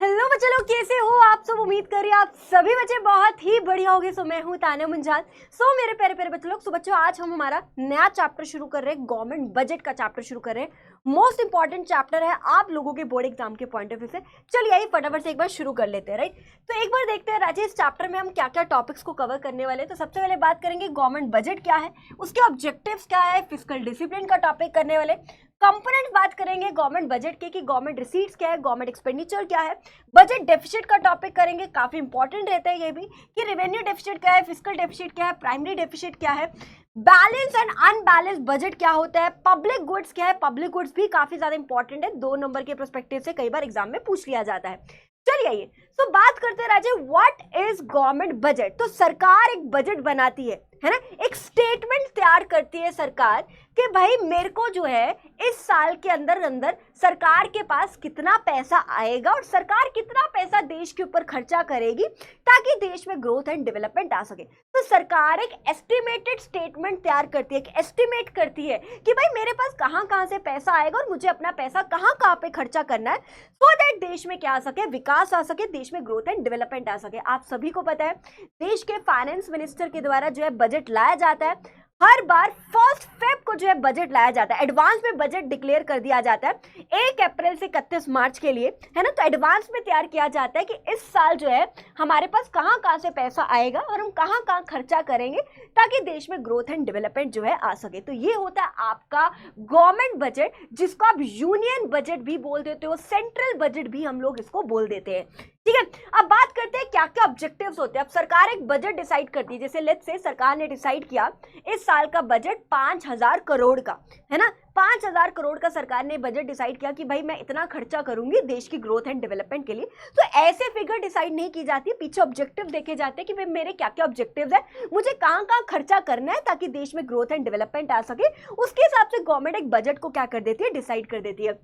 Hello बच्चे लोग, कैसे हो आप सब। उम्मीद कर रही आप सभी बच्चे बहुत ही बढ़िया होंगे। सो मैं हूँ तान्या मुंजाल। सो मेरे प्यारे प्यारे बच्चे लोग, सो बच्चों आज हम हमारा नया चैप्टर शुरू कर रहे हैं, गवर्नमेंट बजट का चैप्टर शुरू कर रहे हैं। मोस्ट इंपॉर्टेंट चैप्टर है आप लोगों के बोर्ड एग्जाम के पॉइंट ऑफ व्यू से। चलिए आइए फटाफट से एक बार शुरू कर लेते हैं, राइट। तो एक बार देखते हैं राजेश, इस चैप्टर में हम क्या क्या टॉपिक्स को कवर करने वाले हैं। तो सबसे पहले बात करेंगे गवर्नमेंट बजट क्या है, उसके ऑब्जेक्टिव्स क्या है, फिस्कल डिसिप्लिन का टॉपिक करने वाले, कंपोनेंट बात करेंगे गवर्नमेंट बजट के कि गवर्नमेंट रिसीट्स क्या है, गवर्नमेंट एक्सपेंडिचर क्या है, बजट डेफिसिट का टॉपिक करेंगे, काफी इंपॉर्टेंट रहता है ये भी कि रेवेन्यू डेफिसिट क्या है, फिस्कल डेफिसिट क्या है, प्राइमरी डेफिसिट क्या है, बैलेंस एंड अनबैलेंस बजट क्या होता है, पब्लिक गुड्स क्या है। पब्लिक गुड्स भी काफी ज्यादा इंपॉर्टेंट है, 2 नंबर के पर्सपेक्टिव से कई बार एग्जाम में पूछ लिया जाता है। चलिए आइए तो बात करते हैं राजे, व्हाट इज गवर्नमेंट बजट। तो सरकार एक बजट बनाती है ना, एक स्टेटमेंट तैयार करती है सरकार कि भाई मेरे को जो है इस साल के अंदर अंदर सरकार के पास कितना पैसा आएगा और सरकार कितना पैसा देश के ऊपर खर्चा करेगी ताकि देश में ग्रोथ एंड डेवलपमेंट आ सके। तो सरकार एक एस्टिमेटेड स्टेटमेंट तैयार करती है, एक एस्टिमेट करती है कि भाई मेरे पास कहां कहां से पैसा आएगा और मुझे अपना पैसा कहां कहां पे खर्चा करना है सो दैट देश में क्या आ सके, विकास आ सके, देश में ग्रोथ एंड डेवलपमेंट आ सके। आप सभी को पता है देश के फाइनेंस मिनिस्टर के द्वारा जो है बजट लाया जाता है। हर बार 1 फेब को जो है बजट लाया जाता है, एडवांस में बजट डिक्लेयर कर दिया जाता है 1 अप्रैल से 31 मार्च के लिए, है ना। तो एडवांस में तैयार किया जाता है कि इस साल जो है हमारे पास कहां कहां से पैसा आएगा और हम कहां कहां खर्चा करेंगे ताकि देश में ग्रोथ एंड डेवलपमेंट जो है आ सके। तो ये होता है आपका गवर्नमेंट बजट, जिसको आप यूनियन बजट भी बोल देते हो, सेंट्रल बजट भी हम लोग इसको बोल देते हैं, ठीक है। अब बात करते हैं क्या क्या ऑब्जेक्टिव्स होते हैं। अब सरकार एक बजट डिसाइड करती है, जैसे लेट्स से सरकार ने डिसाइड किया इस साल का बजट 5000 करोड़ का, है ना। 5000 करोड़ का सरकार ने बजट डिसाइड किया कि भाई मैं इतना खर्चा करूंगी देश की ग्रोथ एंड डेवलपमेंट के लिए। तो ऐसे फिगर डिसाइड नहीं की जाती, पीछे ऑब्जेक्टिव देखे जाते हैं कि भाई मेरे क्या क्या ऑब्जेक्टिव्स है, मुझे कहां कहां खर्चा करना है ताकि देश में ग्रोथ एंड डेवलपमेंट आ सके। उसके हिसाब से गवर्नमेंट एक बजट को क्या कर देती है, डिसाइड कर देती है।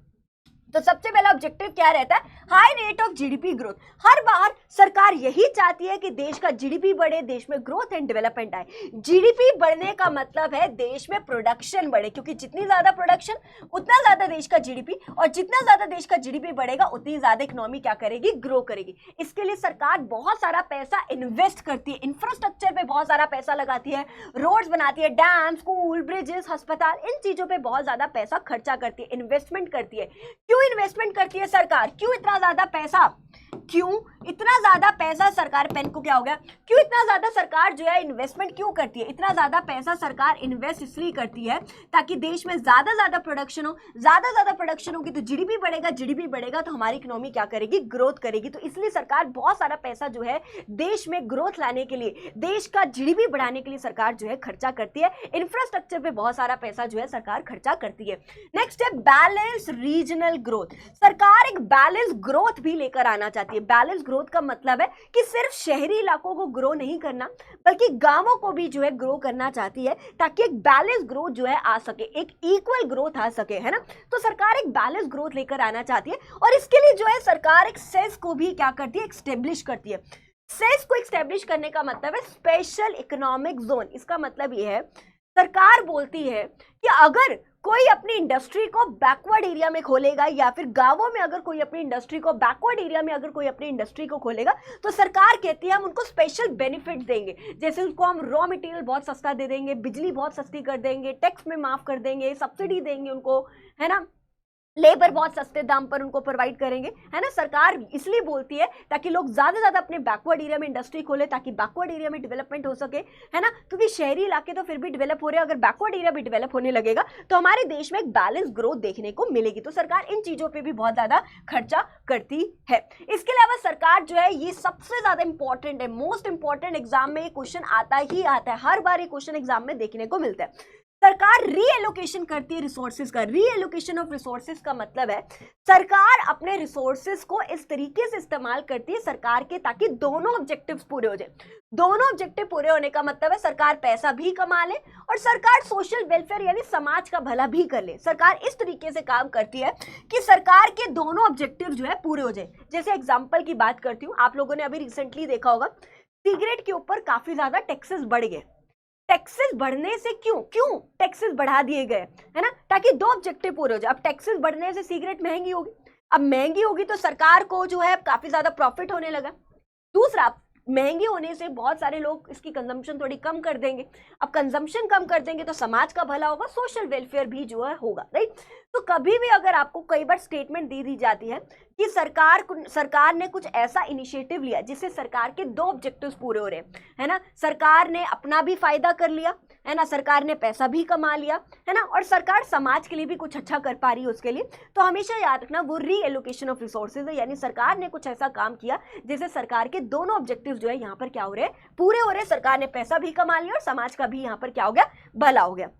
तो सबसे पहला ऑब्जेक्टिव क्या रहता है, high rate of GDP growth. हर बार सरकार यही चाहती है कि देश का जीडीपी बढ़े, देश में ग्रोथ एंड डेवलपमेंट आए। जीडीपी बढ़ने का मतलब है देश में प्रोडक्शन बढ़े, क्योंकि जितनी ज्यादा प्रोडक्शन उतना ज्यादा देश का जीडीपी, और जितना ज्यादा देश का जीडीपी बढ़ेगा उतनी ज्यादा इकोनॉमी क्या करेगी, ग्रो करेगी। इसके लिए सरकार बहुत सारा पैसा इन्वेस्ट करती है, इंफ्रास्ट्रक्चर पे बहुत सारा पैसा लगाती है, रोड्स बनाती है, डैम, स्कूल, ब्रिजेस, अस्पताल, इन चीजों पे बहुत ज्यादा पैसा खर्चा करती है, इन्वेस्टमेंट करती है। क्यों इन्वेस्टमेंट करती है सरकार, क्यों इतना ज्यादा पैसा, क्यों इतना ज्यादा पैसा सरकार, पेन को क्या हो गया, क्यों इतना ज्यादा सरकार जो है इन्वेस्टमेंट क्यों करती है। इतना ज्यादा पैसा सरकार इन्वेस्ट इसलिए करती है ताकि देश में ज्यादा प्रोडक्शन हो, ज्यादा प्रोडक्शन होगी तो जीडीपी बढ़ेगा, जीडीपी बढ़ेगा तो हमारी इकोनॉमी क्या करेगी, ग्रोथ करेगी। तो इसलिए सरकार बहुत सारा पैसा जो है देश में ग्रोथ लाने के लिए, देश का जीडीपी बढ़ाने के लिए सरकार जो है खर्चा करती है, इंफ्रास्ट्रक्चर पे बहुत सारा पैसा जो है सरकार खर्चा करती है। नेक्स्ट है बैलेंस रीजनल ग्रोथ। सरकार एक बैलेंस ग्रोथ भी लेकर आना चाहती है। बैलेंस ग्रोथ का मतलब है कि सिर्फ शहरी इलाकों को ग्रो नहीं करना बल्कि गांवों को भी जो है ग्रो करना चाहती है ताकि एक बैलेंस ग्रोथ जो है आ सके, एक इक्वल ग्रोथ आ सके, है ना। तो सरकार एक बैलेंस ग्रोथ लेकर आना चाहती है और इसके लिए जो है सरकार एक सेस को भी क्या करती है, एस्टेब्लिश करती है। सेस को एस्टेब्लिश करने का मतलब है स्पेशल इकोनॉमिक जोन। इसका मतलब यह है सरकार बोलती है कि अगर कोई अपनी इंडस्ट्री को बैकवर्ड एरिया में खोलेगा या फिर गांवों में अगर कोई अपनी इंडस्ट्री को, बैकवर्ड एरिया में अगर कोई अपनी इंडस्ट्री को खोलेगा तो सरकार कहती है हम उनको स्पेशल बेनिफिट देंगे। जैसे उनको हम रॉ मटेरियल बहुत सस्ता दे देंगे, बिजली बहुत सस्ती कर देंगे, टैक्स में माफ कर देंगे, सब्सिडी देंगे उनको, है ना, लेबर बहुत सस्ते दाम पर उनको प्रोवाइड करेंगे, है ना। सरकार इसलिए बोलती है ताकि लोग ज्यादा अपने बैकवर्ड एरिया में इंडस्ट्री खोले ताकि बैकवर्ड एरिया में डेवलपमेंट हो सके, है ना। क्योंकि शहरी इलाके तो फिर भी डेवलप हो रहे हैं, अगर बैकवर्ड एरिया भी डेवलप होने लगेगा तो हमारे देश में एक बैलेंस ग्रोथ देखने को मिलेगी। तो सरकार इन चीजों पर भी बहुत ज्यादा खर्चा करती है। इसके अलावा सरकार जो है, ये सबसे ज्यादा इंपॉर्टेंट है, मोस्ट इंपॉर्टेंट, एग्जाम में ये क्वेश्चन आता ही आता है, हर बार ये क्वेश्चन एग्जाम में देखने को मिलता है। सरकार रीएलोकेशन करती है रिसोर्सेज का। रीएलोकेशन ऑफ रिसोर्सेज का मतलब है सरकार अपने रिसोर्सेज को इस तरीके से इस्तेमाल करती है सरकार के ताकि दोनों ऑब्जेक्टिव्स पूरे हो जाए। दोनों ऑब्जेक्टिव पूरे होने का मतलब है सरकार पैसा भी कमा ले और सरकार सोशल वेलफेयर यानी समाज का भला भी कर ले। सरकार इस तरीके से काम करती है कि सरकार के दोनों ऑब्जेक्टिव जो है पूरे हो जाए। जैसे एग्जांपल की बात करती हूँ, आप लोगों ने अभी रिसेंटली देखा होगा सिगरेट के ऊपर काफी ज्यादा टैक्सेस बढ़ गए। टैक्सेस बढ़ने से क्यों टैक्सेस बढ़ा दिए गए, है ना, ताकि 2 ऑब्जेक्टिव पूरे हो जाए। अब टैक्सेस बढ़ने से सिगरेट महंगी होगी, अब महंगी होगी तो सरकार को जो है काफी ज्यादा प्रॉफिट होने लगा। दूसरा, महंगी होने से बहुत सारे लोग इसकी कंजम्पशन थोड़ी कम कर देंगे। अब कंजम्पशन कम कर देंगे तो समाज का भला होगा, सोशल वेलफेयर भी जो है होगा, राइट। तो कभी भी अगर आपको कई बार स्टेटमेंट दे दी जाती है कि सरकार ने कुछ ऐसा इनिशिएटिव लिया जिससे सरकार के 2 ऑब्जेक्टिव्स पूरे हो रहे हैं, है ना, सरकार ने अपना भी फायदा कर लिया, है ना, सरकार ने पैसा भी कमा लिया, है ना, और सरकार समाज के लिए भी कुछ अच्छा कर पा रही है उसके लिए, तो हमेशा याद रखना वो रीएलोकेशन ऑफ रिसोर्सेज है, यानी सरकार ने कुछ ऐसा काम किया जिससे सरकार के दोनों ऑब्जेक्टिव जो है यहाँ पर क्या हो रहे हैं, पूरे हो रहे हैं। सरकार ने पैसा भी कमा लिया और समाज का भी यहाँ पर क्या हो गया, भला हो गया।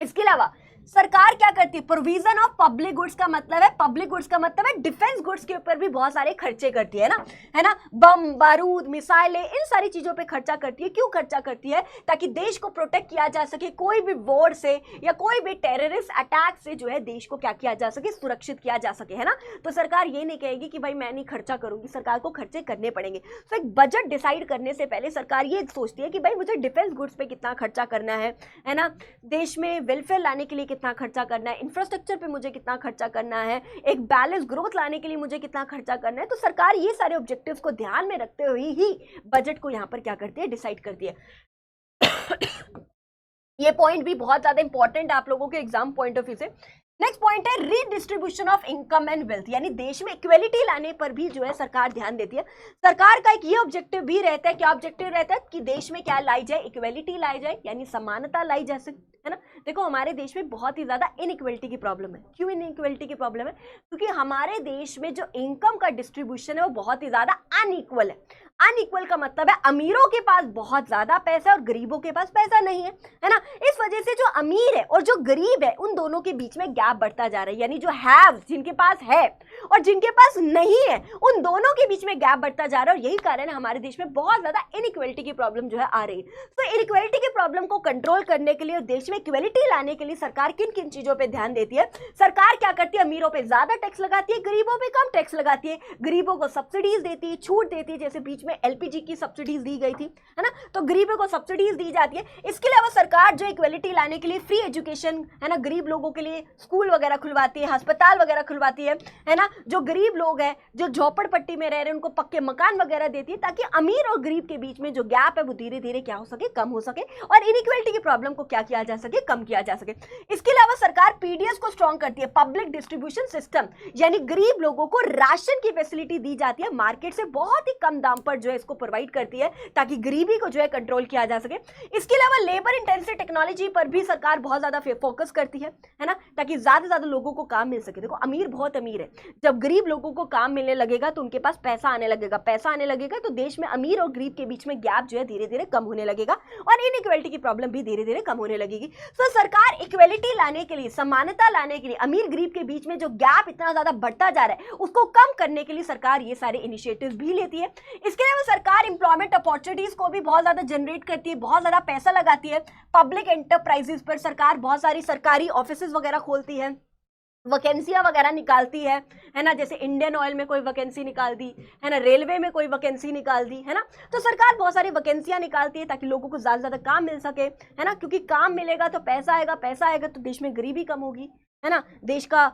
इसके अलावा सरकार क्या करती है, प्रोविजन ऑफ पब्लिक गुड्स का मतलब है, पब्लिक गुड्स का मतलब है डिफेंस गुड्स के ऊपर भी बहुत सारे खर्चे करती है ना, बम बारूद मिसाइलें, इन सारी चीजों पे खर्चा करती है। क्यों खर्चा करती है, ताकि देश को प्रोटेक्ट किया जा सके, कोई भी वॉर से या कोई भी टेररिस्ट अटैक से जो है देश को क्या किया जा सके, सुरक्षित किया जा सके, है ना। तो सरकार ये नहीं कहेगी कि भाई मैं नहीं खर्चा करूंगी, सरकार को खर्चे करने पड़ेंगे। तो एक बजट डिसाइड करने से पहले सरकार ये सोचती है कि भाई मुझे डिफेंस गुड्स पे कितना खर्चा करना है ना, देश में वेलफेयर लाने के लिए कितना खर्चा करना है, इंफ्रास्ट्रक्चर पे मुझे कितना खर्चा करना है, एक बैलेंस ग्रोथ लाने के लिए मुझे कितना खर्चा करना है। तो सरकार ये सारे ऑब्जेक्टिव्स को ध्यान में रखते हुए ही बजट को यहां पर क्या करती है, डिसाइड करती है। ये पॉइंट भी बहुत ज्यादा इंपॉर्टेंट है आप लोगों के एग्जाम पॉइंट ऑफ व्यू से। नेक्स्ट पॉइंट है redistribution of income and wealth, यानी देश में इक्वेलिटी लाने पर भी जो है सरकार ध्यान देती है। सरकार का एक ये ऑब्जेक्टिव भी रहता है, क्या ऑब्जेक्टिव रहता है कि देश में क्या लाई जाए, इक्वेलिटी लाई जाए, यानी समानता लाई जा सके, है ना। देखो हमारे देश में बहुत ही ज्यादा इनइक्वेलिटी की प्रॉब्लम है। क्यों इनइक्वेलिटी की प्रॉब्लम है, क्योंकि हमारे देश में जो इनकम का डिस्ट्रीब्यूशन है वो बहुत ही ज्यादा अनइक्वल है। अनइक्वल का मतलब है अमीरों के पास बहुत ज्यादा पैसा है और गरीबों के पास पैसा नहीं है ना। इस वजह से जो अमीर है और जो गरीब है उन दोनों के बीच में गैप बढ़ता जा रहा है, यानी जो हैव जिनके पास है और जिनके पास नहीं है उन दोनों के बीच में गैप बढ़ता जा रहा है। और यही कारण है हमारे देश में बहुत ज्यादा इनइक्वेलिटी की प्रॉब्लम जो है आ रही है। तो इनइक्वेलिटी की प्रॉब्लम को कंट्रोल करने के लिए और देश में इक्वेलिटी लाने के लिए सरकार किन किन चीजों पर ध्यान देती है, सरकार क्या करती है, अमीरों पर ज्यादा टैक्स लगाती है, गरीबों पर कम टैक्स लगाती है, गरीबों को सब्सिडीज देती है, छूट देती है, जैसे बीच में एलपीजी की सब्सिडीज दी गई थी, है ना, तो गरीबों को सब्सिडीज दी जाती है। इसके अलावा सरकार जो इक्वेलिटी लाने के लिए फ्री एजुकेशन, है ना, गरीब लोगों के लिए स्कूल वगैरह खुलवाती है, अस्पताल वगैरह खुलवाती है ना, जो गरीब लोग हैं जो झोपड़पट्टी में रह रहे हैं उनको पक्के मकान वगैरह देती है, ताकि अमीर और गरीब के बीच में जो गैप है वो धीरे धीरे क्या हो सके, कम हो सके और इनइक्वेलिटी की प्रॉब्लम को क्या किया जा सके, कम किया जा सके। इसके अलावा सरकार पीडीएस को स्ट्रॉन्ग करती है, पब्लिक डिस्ट्रीब्यूशन सिस्टम, यानी गरीब लोगों को राशन की फैसिलिटी दी जाती है, मार्केट से बहुत ही कम दाम पर जो है इसको प्रोवाइड करती है ताकि गरीबी को जो है कंट्रोल किया जा सके। इसके अलावा लेबर इंटेंसिव टेक्नोलॉजी पर भी सरकार बहुत ज्यादा फोकस करती है ना, ताकि ज्यादा से ज्यादा लोगों को काम मिल सके। देखो अमीर बहुत अमीर है, जब गरीब लोगों को काम मिलने लगेगा तो उनके पास पैसा आने लगेगा, पैसा आने लगेगा तो देश में अमीर और गरीब के बीच में गैप जो है धीरे धीरे कम होने लगेगा और इनइक्वेलिटी की प्रॉब्लम भी धीरे धीरे कम होने लगेगी। तो सरकार इक्वेलिटी लाने के लिए, समानता लाने के लिए, अमीर गरीब के बीच में जो गैप इतना ज्यादा बढ़ता जा रहा है उसको कम करने के लिए सरकार ये सारे इनिशिएटिव्स भी लेती है। इसके अलावा सरकार एम्प्लॉयमेंट अपॉर्चुनिटीज को भी बहुत ज्यादा जनरेट करती है, बहुत ज्यादा पैसा लगाती है। पब्लिक एंटरप्राइजेस पर सरकार बहुत सारी सरकारी ऑफिसेज वगैरह खोलती है, वैकेंसियां वगैरह निकालती है ना, जैसे इंडियन ऑयल में कोई वैकेंसी निकाल दी, है ना, रेलवे में कोई वैकेंसी निकाल दी, है ना। तो सरकार बहुत सारी वैकेंसियां निकालती है ताकि लोगों को ज्यादा से ज्यादा काम मिल सके, है ना, क्योंकि काम मिलेगा तो पैसा आएगा, पैसा आएगा तो देश में गरीबी कम होगी, है ना, देश का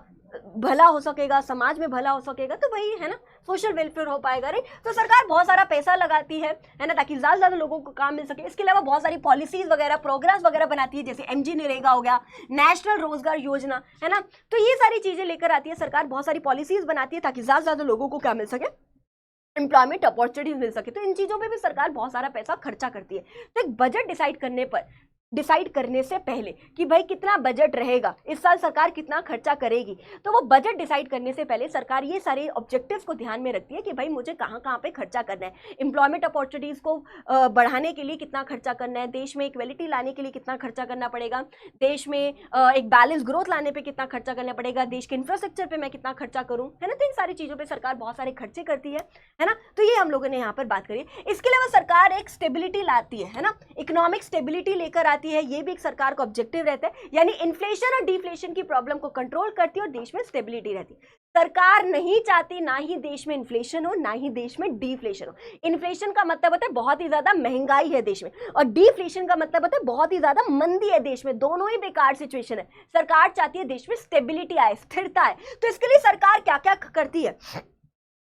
भला हो सकेगा, समाज में भला हो सकेगा, तो वही है ना सोशल वेलफेयर हो पाएगा, राइट। तो सरकार बहुत सारा पैसा लगाती है ना, ताकि ज्यादा से ज्यादा लोगों को काम मिल सके। इसके अलावा बहुत सारी पॉलिसीज वगैरह, प्रोग्राम्स वगैरह बनाती है, जैसे एमजी नरेगा हो गया, नेशनल रोजगार योजना, है ना। तो ये सारी चीजें लेकर आती है सरकार, बहुत सारी पॉलिसीज बनाती है ताकि ज्यादा से ज्यादा लोगों को क्या मिल सके, एम्प्लॉयमेंट अपॉर्चुनिटीज मिल सके। तो इन चीजों पे भी सरकार बहुत सारा पैसा खर्चा करती है। तो एक बजट डिसाइड करने से पहले कि भाई कितना बजट रहेगा, इस साल सरकार कितना खर्चा करेगी, तो वो बजट डिसाइड करने से पहले सरकार ये सारे ऑब्जेक्टिव्स को ध्यान में रखती है कि भाई मुझे कहाँ कहाँ पे खर्चा करना है, एम्प्लॉयमेंट अपॉर्चुनिटीज को बढ़ाने के लिए कितना खर्चा करना है, देश में इक्वेलिटी लाने के लिए कितना खर्चा करना पड़ेगा, देश में एक बैलेंस ग्रोथ लाने पर कितना खर्चा करना पड़ेगा, देश के इंफ्रास्ट्रक्चर पर मैं कितना खर्चा करूँ, है ना। तो इन सारी चीज़ों पर सरकार बहुत सारे खर्चे करती है ना। तो ये हम लोगों ने यहाँ पर बात करी। इसके अलावा सरकार एक स्टेबिलिटी लाती है ना, इकोनॉमिक स्टेबिलिटी लेकर आती है, ये भी एक सरकार का ऑब्जेक्टिव रहता है, यानी इन्फ्लेशन और डिफ्लेशन की प्रॉब्लम को कंट्रोल करती है और देश में स्टेबिलिटी रहती है। सरकार नहीं चाहती ना ही देश में इन्फ्लेशन हो ना ही देश में डिफ्लेशन हो। इन्फ्लेशन का मतलब होता है बहुत ही ज्यादा महंगाई है देश में, और डिफ्लेशन का मतलब होता है बहुत ही ज्यादा मंदी है देश में। दोनों ही बेकार सिचुएशन है। सरकार चाहती है देश में स्टेबिलिटी आए, स्थिरता आए, तो इसके लिए सरकार क्या क्या करती है।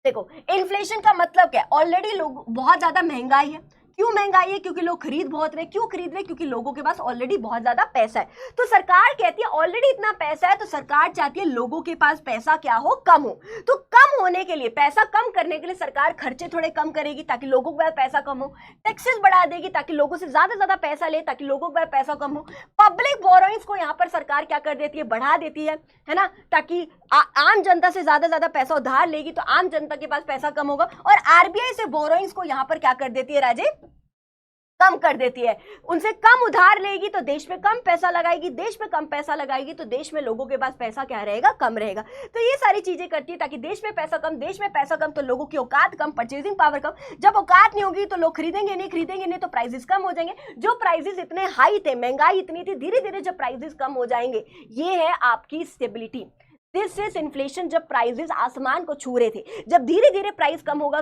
देखो, इन्फ्लेशन का मतलब क्या है, ऑलरेडी लोग बहुत ज्यादा महंगाई है। क्यों महंगाई है? क्योंकि लोग खरीद बहुत रहे। क्यों खरीद रहे? क्योंकि लोगों के पास ऑलरेडी बहुत ज्यादा पैसा है। तो सरकार कहती है ऑलरेडी इतना पैसा है, तो सरकार चाहती है लोगों के पास पैसा क्या हो, कम हो। तो कम होने के लिए, पैसा कम करने के लिए सरकार खर्चे थोड़े कम करेगी ताकि लोगों के पास पैसा कम हो, टैक्सेस बढ़ा देगी ताकि लोगों से ज्यादा पैसा ले ताकि लोगों के पास पैसा कम हो, पब्लिक बोरोइंग्स को यहाँ पर सरकार क्या कर देती है, बढ़ा देती है ना, ताकि आम जनता से ज्यादा पैसा उधार लेगी तो आम जनता के पास पैसा कम होगा, और आरबीआई से बोरोइंग्स को यहाँ पर क्या कर देती है राजे, कम कर देती है। उनसे कम उधार लेगी तो देश में कम पैसा लगाएगी, देश में कम पैसा लगाएगी तो देश में लोगों के पास पैसा क्या रहेगा, कम रहेगा। तो ये सारी चीजें करती है ताकि देश में पैसा कम, देश में पैसा कम तो लोगों की औकात कम, परचेजिंग पावर कम। जब औकात नहीं होगी तो लोग खरीदेंगे नहीं तो प्राइसेस कम हो जाएंगे। जो प्राइसेस इतने हाई थे, महंगाई इतनी थी, धीरे धीरे जब प्राइसेस कम हो जाएंगे, ये है आपकी स्टेबिलिटी। This is inflation. जब प्राइसेस आसमान को छू रहे थे, जब धीरे धीरे प्राइस कम होगा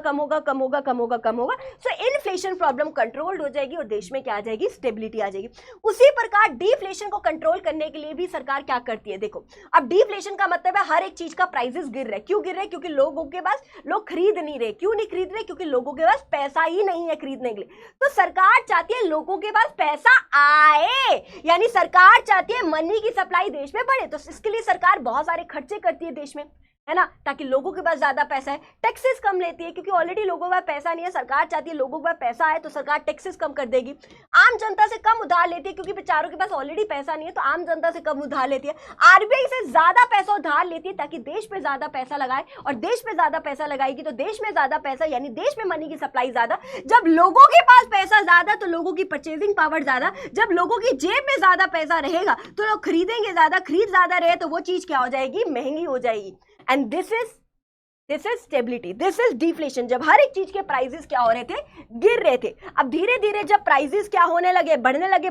सो इन्फ्लेशन प्रॉब्लम कंट्रोल्ड हो जाएगी और देश में क्या आ जाएगी, स्टेबिलिटी आ जाएगी। उसी प्रकार डिफ्लेशन को कंट्रोल करने के लिए भी सरकार क्या करती है। देखो, अब डिफ्लेशन का मतलब है हर एक चीज का प्राइसेस गिर रहे। क्यों गिर रहे? क्योंकि लोगों के पास, लोग खरीद नहीं रहे। क्यों नहीं खरीद रहे? क्योंकि लोगों के पास पैसा ही नहीं है खरीदने के लिए। तो सरकार चाहती है लोगों के पास पैसा आए, यानी सरकार चाहती है मनी की सप्लाई देश में बढ़े। तो इसके लिए सरकार बहुत सारे खर्चे करती है देश में, है ना, ताकि लोगों के पास ज्यादा पैसा है। टैक्सेस कम लेती है क्योंकि ऑलरेडी लोगों के पास पैसा नहीं है। सरकार चाहती है लोगों के पास पैसा आए तो सरकार टैक्सेस कम कर देगी। आम जनता से कम उधार लेती है क्योंकि बेचारों के पास ऑलरेडी पैसा नहीं है, तो आम जनता से कम उधार लेती है। आरबीआई से ज्यादा पैसा उधार लेती है ताकि देश में ज्यादा पैसा लगाए, और देश में ज्यादा पैसा लगाएगी तो देश में ज्यादा पैसा, यानी देश में मनी की सप्लाई ज्यादा। जब लोगों के पास पैसा ज्यादा तो लोगों की परचेजिंग पावर ज्यादा। जब लोगों की जेब में ज्यादा पैसा रहेगा तो लोग खरीदेंगे ज्यादा, खरीद ज्यादा रहे तो वो चीज क्या हो जाएगी, महंगी हो जाएगी। And this is stability, this is deflation. जब हर एक चीज के प्राइसेस क्या हो रहे थे, गिर रहे थे। अब धीरे धीरे जब प्राइसेस क्या होने लगे, बढ़ने लगे,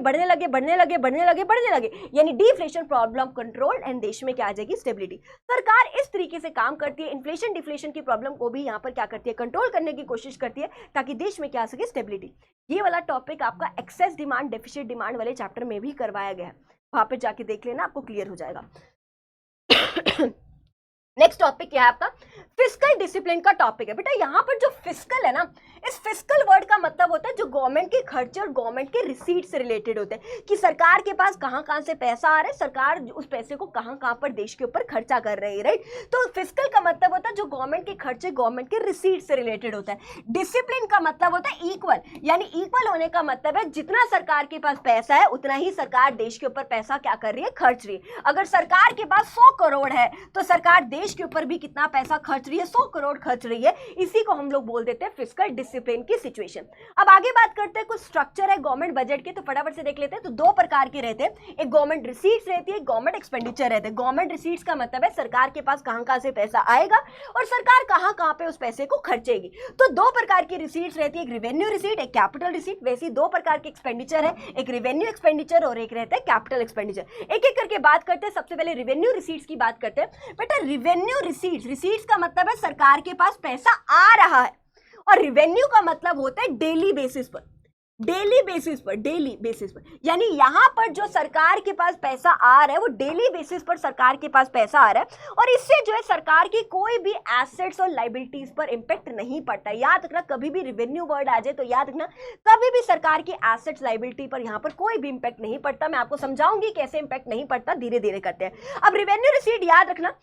यानी डिफ्लेशन प्रॉब्लम कंट्रोल, एंड देश में क्या आ जाएगी, स्टेबिलिटी। सरकार इस तरीके से काम करती है, इन्फ्लेशन डिफ्लेशन की प्रॉब्लम को भी यहाँ पर क्या करती है, कंट्रोल करने की कोशिश करती है ताकि देश में क्या आ सके, स्टेबिलिटी। ये वाला टॉपिक आपका एक्सेस डिमांड डेफिसिट डिमांड वाले चैप्टर में भी करवाया गया है, वहां पर जाके देख लेना, आपको क्लियर हो जाएगा। नेक्स्ट टॉपिक क्या है आपका, फिस्कल डिसिप्लिन का टॉपिक है। बेटा यहाँ पर जो फिस्कल है ना, इस फिस्कल वर्ड का मतलब होता है जो गवर्नमेंट के खर्चे और गवर्नमेंट के रिसीट से रिलेटेड होते हैं, कि सरकार के पास कहाँ से पैसा आ रहा है, सरकार उस पैसे को कहाँ पर देश के ऊपर खर्चा कर रही है, राइट। तो फिस्कल का मतलब होता है जो गवर्नमेंट के खर्चे गवर्नमेंट के रिसीट से रिलेटेड होता है। डिसिप्लिन का मतलब होता है इक्वल, यानी इक्वल होने का मतलब है जितना सरकार के पास पैसा है उतना ही सरकार देश के ऊपर पैसा क्या कर रही है, खर्च रही है। अगर सरकार के पास 100 करोड़ है तो सरकार देश के ऊपर भी कितना पैसा खर्च रही है, 100 करोड़ खर्च रही है। इसी को हम लोग बोल देते हैं फिस्कल डिसिप्लिन की सिचुएशन। अब आगे बात करते हैं, कुछ स्ट्रक्चर है गवर्नमेंट बजट के, तो फटाफट से देख लेते हैं। तो दो प्रकार के रहते हैं, एक गवर्नमेंट रिसीट्स रहती है, गवर्नमेंट एक्सपेंडिचर रहते हैं। गवर्नमेंट रिसीट्स का मतलब है सरकार के पास कहां से पैसा आएगा और सरकार कहां पे उस पैसे को खर्चेगी। तो दो प्रकार की रिसीट्स रहती है, एक रिवेन्यू रिसीट, एक कैपिटल रिसीट। वैसे दो प्रकार के एक्सपेंडिचर है, एक रिवेन्यू एक्सपेंडिचर और एक रहता है कैपिटल एक्सपेंडिचर। एक एक करके बात करते हैं। सबसे पहले रिवेन्यू रिसीट्स की बात करते हैं। बेटा रिवेन्यू रिसीट्स का मतलब है सरकार के पास पैसा आ रहा है, और रिवेन्यू का मतलब होता है डेली बेसिस पर, यानी यहां पर जो सरकार के पास पैसा आ रहा है वो डेली बेसिस पर सरकार के पास पैसा आ रहा है, और इससे जो है सरकार की कोई भी एसेट्स और लाइबिलिटीज पर इंपैक्ट नहीं पड़ता। याद रखना, कभी भी रिवेन्यू वर्ड आ जाए तो याद रखना कभी भी सरकार की एसेट्स लाइबिलिटी पर यहां पर कोई भी इंपैक्ट नहीं पड़ता। मैं आपको समझाऊंगी कैसे इंपैक्ट नहीं पड़ता, धीरे धीरे करते हैं। अब रिवेन्यू रिसीट याद रखना,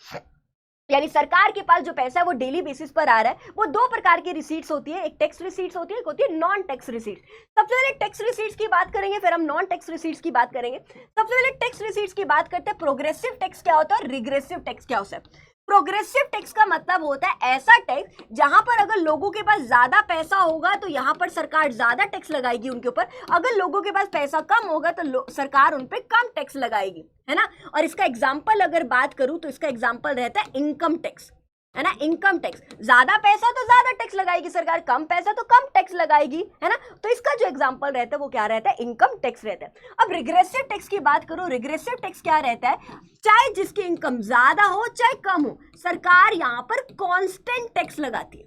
यानी सरकार के पास जो पैसा है वो डेली बेसिस पर आ रहा है। वो दो प्रकार की रिसीट्स होती है, एक टैक्स रिसीट्स होती है, एक होती है नॉन टैक्स रिसीट्स। सबसे पहले टैक्स रिसीट्स की बात करेंगे, फिर हम नॉन टैक्स रिसीट्स की बात करेंगे। सबसे पहले टैक्स रिसीट्स की बात करते हैं। प्रोग्रेसिव टैक्स क्या होता है, रिग्रेसिव टैक्स क्या होता है। प्रोग्रेसिव टैक्स का मतलब होता है ऐसा टैक्स जहां पर अगर लोगों के पास ज्यादा पैसा होगा तो यहां पर सरकार ज्यादा टैक्स लगाएगी उनके ऊपर, अगर लोगों के पास पैसा कम होगा तो सरकार उन पे कम टैक्स लगाएगी, है ना। और इसका एग्जांपल अगर बात करूं तो इसका एग्जांपल रहता है इनकम टैक्स। है ना, इनकम टैक्स। ज्यादा पैसा तो ज्यादा टैक्स लगाएगी सरकार, कम पैसा तो कम टैक्स लगाएगी, है ना। तो इसका जो एग्जांपल रहता है वो क्या रहता है, इनकम टैक्स रहता है। अब रिग्रेसिव टैक्स की बात करूं, रिग्रेसिव टैक्स क्या रहता है, चाहे जिसकी इनकम ज्यादा हो चाहे कम हो, सरकार यहाँ पर कांस्टेंट टैक्स लगाती है,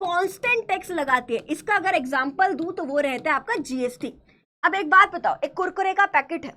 कांस्टेंट टैक्स लगाती है। इसका अगर एग्जांपल दूं तो वो रहता है आपका जीएसटी। अब एक बात बताओ, एक कुरकुरे का पैकेट है,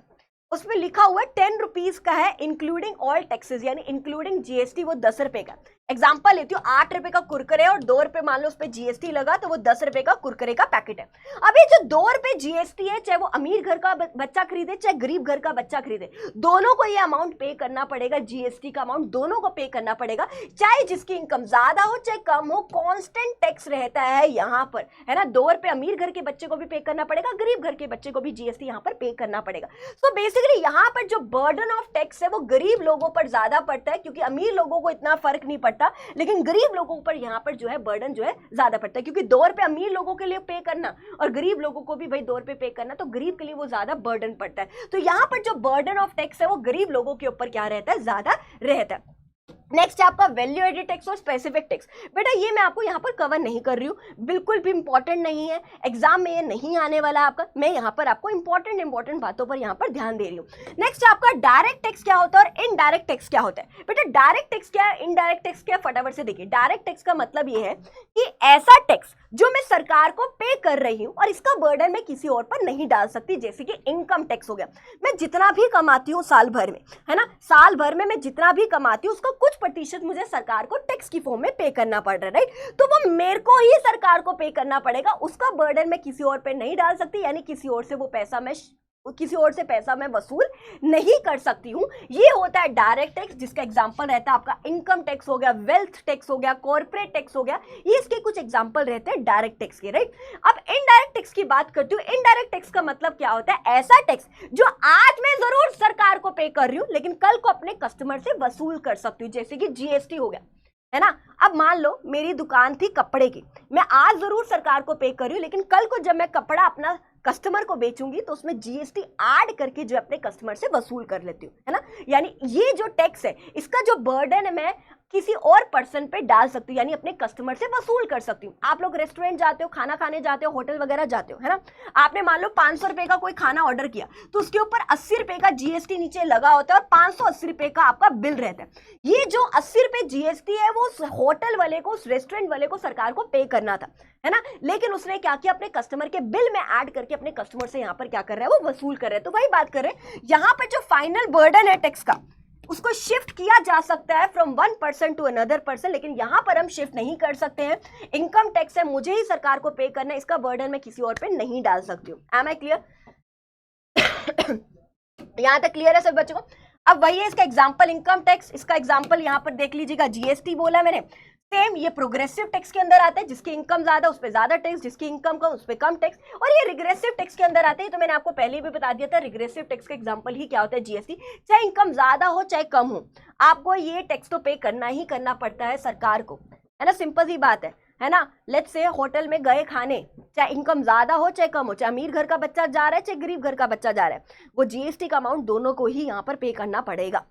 उसमें लिखा हुआ है 10 रुपीज का है, इंक्लूडिंग ऑल टैक्सेस, यानी इंक्लूडिंग जीएसटी वो 10 रुपए का। एग्जांपल लेती हूँ, 8 रुपए का कुरकुरे और 2 रुपए मान लो उस पर जीएसटी लगा, तो वो 10 रुपए का कुरकुरे का पैकेट है। अब ये जो 2 रुपए जीएसटी है, चाहे वो अमीर घर का बच्चा खरीदे चाहे गरीब घर का बच्चा खरीदे, दोनों को ये अमाउंट पे करना पड़ेगा, जीएसटी का अमाउंट दोनों को पे करना पड़ेगा, चाहे जिसकी इनकम ज्यादा हो चाहे कम हो, कॉन्स्टेंट टैक्स रहता है यहाँ पर, है ना। 2 रुपए अमीर घर के बच्चे को भी पे करना पड़ेगा, गरीब घर के बच्चे को भी जीएसटी यहाँ पर पे करना पड़ेगा। तो बेसिकली यहाँ पर जो बर्डन ऑफ टैक्स है वो गरीब लोगों पर ज्यादा पड़ता है, क्योंकि अमीर लोगों को इतना फर्क नहीं पड़ता, लेकिन गरीब लोगों पर यहाँ पर जो है बर्डन जो है ज्यादा पड़ता है, क्योंकि 2 रुपए अमीर लोगों के लिए पे करना और गरीब लोगों को भी भाई 2 रुपए पे करना, तो गरीब के लिए वो ज्यादा बर्डन पड़ता है। तो यहाँ पर जो बर्डन ऑफ टैक्स है वो गरीब लोगों के ऊपर क्या रहता है, ज्यादा रहता है। नेक्स्ट है आपका वैल्यू एडेड टैक्स और स्पेसिफिक टैक्स। बेटा ये मैं आपको यहाँ पर कवर नहीं कर रही हूँ, बिल्कुल भी इंपॉर्टेंट नहीं है, एग्जाम में ये नहीं आने वाला है आपका। मैं यहाँ पर आपको इंपॉर्टेंट बातों पर यहाँ पर ध्यान दे रही हूँ। नेक्स्ट आपका डायरेक्ट टैक्स क्या होता है और इनडायरेक्ट टैक्स क्या होता है। बेटा डायरेक्ट टैक्स क्या है, इनडायरेक्ट टैक्स क्या है, फटाफट से देखिए। डायरेक्ट टैक्स का मतलब ये है कि ऐसा टैक्स जो मैं सरकार को पे कर रही हूँ और इसका बर्डन मैं किसी और पर नहीं डाल सकती, जैसे कि इनकम टैक्स हो गया। मैं जितना भी कमाती हूँ साल भर में, है ना, साल भर में मैं जितना भी कमाती हूँ उसका कुछ प्रतिशत मुझे सरकार को टैक्स की फॉर्म में पे करना पड़ रहा है, राइट। तो वो मेरे को ही सरकार को पे करना पड़ेगा, उसका बर्डन मैं किसी और पे नहीं डाल सकती, यानी किसी और से वो पैसा मैं वसूल नहीं कर सकती हूँ। ये होता है डायरेक्ट टैक्स, जिसका एग्जांपल रहता है आपका इनकम टैक्स हो गया, वेल्थ टैक्स हो गया, कॉर्पोरेट टैक्स हो गया, ये इसके कुछ एग्जांपल रहते हैं डायरेक्ट टैक्स के, राइट। अब इनडायरेक्ट टैक्स की बात करती हूँ। इनडायरेक्ट टैक्स का मतलब क्या होता है, ऐसा टैक्स जो आज मैं जरूर सरकार को पे कर रही हूँ लेकिन कल को अपने कस्टमर से वसूल कर सकती हूँ, जैसे कि जीएसटी हो गया, है ना। अब मान लो मेरी दुकान थी कपड़े की, मैं आज जरूर सरकार को पे कर रही हूँ, लेकिन कल को जब मैं कपड़ा अपना कस्टमर को बेचूंगी तो उसमें जीएसटी ऐड करके जो अपने कस्टमर से वसूल कर लेती हूँ, है ना। यानी ये जो टैक्स है इसका जो बर्डन है मैं किसी और पर्सन पे डाल सकती हूँ, यानी अपने कस्टमर से वसूल कर सकती हूँ। आप लोग रेस्टोरेंट जाते हो, खाना खाने जाते हो, होटल वगैरह जाते हो, है ना। आपने मान लो 500 रुपए का कोई खाना ऑर्डर किया तो उसके ऊपर 80 रुपए का जीएसटी नीचे लगा होता है और 580 रुपए का आपका बिल रहता है। ये जो 80 रुपए जीएसटी है वो उस होटल वाले को, उस रेस्टोरेंट वाले को सरकार को पे करना था, है ना। लेकिन उसने क्या किया, अपने कस्टमर के बिल में ऐड करके अपने कस्टमर से यहाँ पर क्या कर रहा है, वो वसूल कर रहे हैं। तो वही बात कर रहे हैं, यहाँ पर जो फाइनल बर्डन है टैक्स का उसको शिफ्ट किया जा सकता है from one person to another person, लेकिन यहां पर हम शिफ्ट नहीं कर सकते हैं। इनकम टैक्स है, मुझे ही सरकार को पे करना है, इसका बर्डन मैं किसी और पे नहीं डाल सकती हूँ। Am I clear? यहां तक क्लियर है सब बच्चों को? अब वही है इसका एग्जाम्पल इनकम टैक्स, इसका एग्जाम्पल यहां पर देख लीजिएगा, जीएसटी बोला मैंने। सेम ये प्रोग्रेसिव टैक्स के अंदर आता है, जिसकी इनकम ज्यादा उस पर ज्यादा टैक्स, जिसकी इनकम कम उस पर कम टैक्स। और ये रिग्रेसिव टैक्स के अंदर आते हैं, तो मैंने आपको पहले भी बता दिया था रिग्रेसिव टैक्स का एग्जांपल ही क्या होता है, जीएसटी। चाहे इनकम ज्यादा हो चाहे कम हो, आपको ये टैक्स तो पे करना ही करना पड़ता है सरकार को, है ना। सिंपल सी बात है ना। लेट्स से होटल में गए खाने, चाहे इनकम ज्यादा हो चाहे कम हो, चाहे अमीर घर का बच्चा जा रहा है चाहे गरीब घर का बच्चा जा रहा है, वो जीएसटी का अमाउंट दोनों को ही यहाँ पर पे करना पड़ेगा।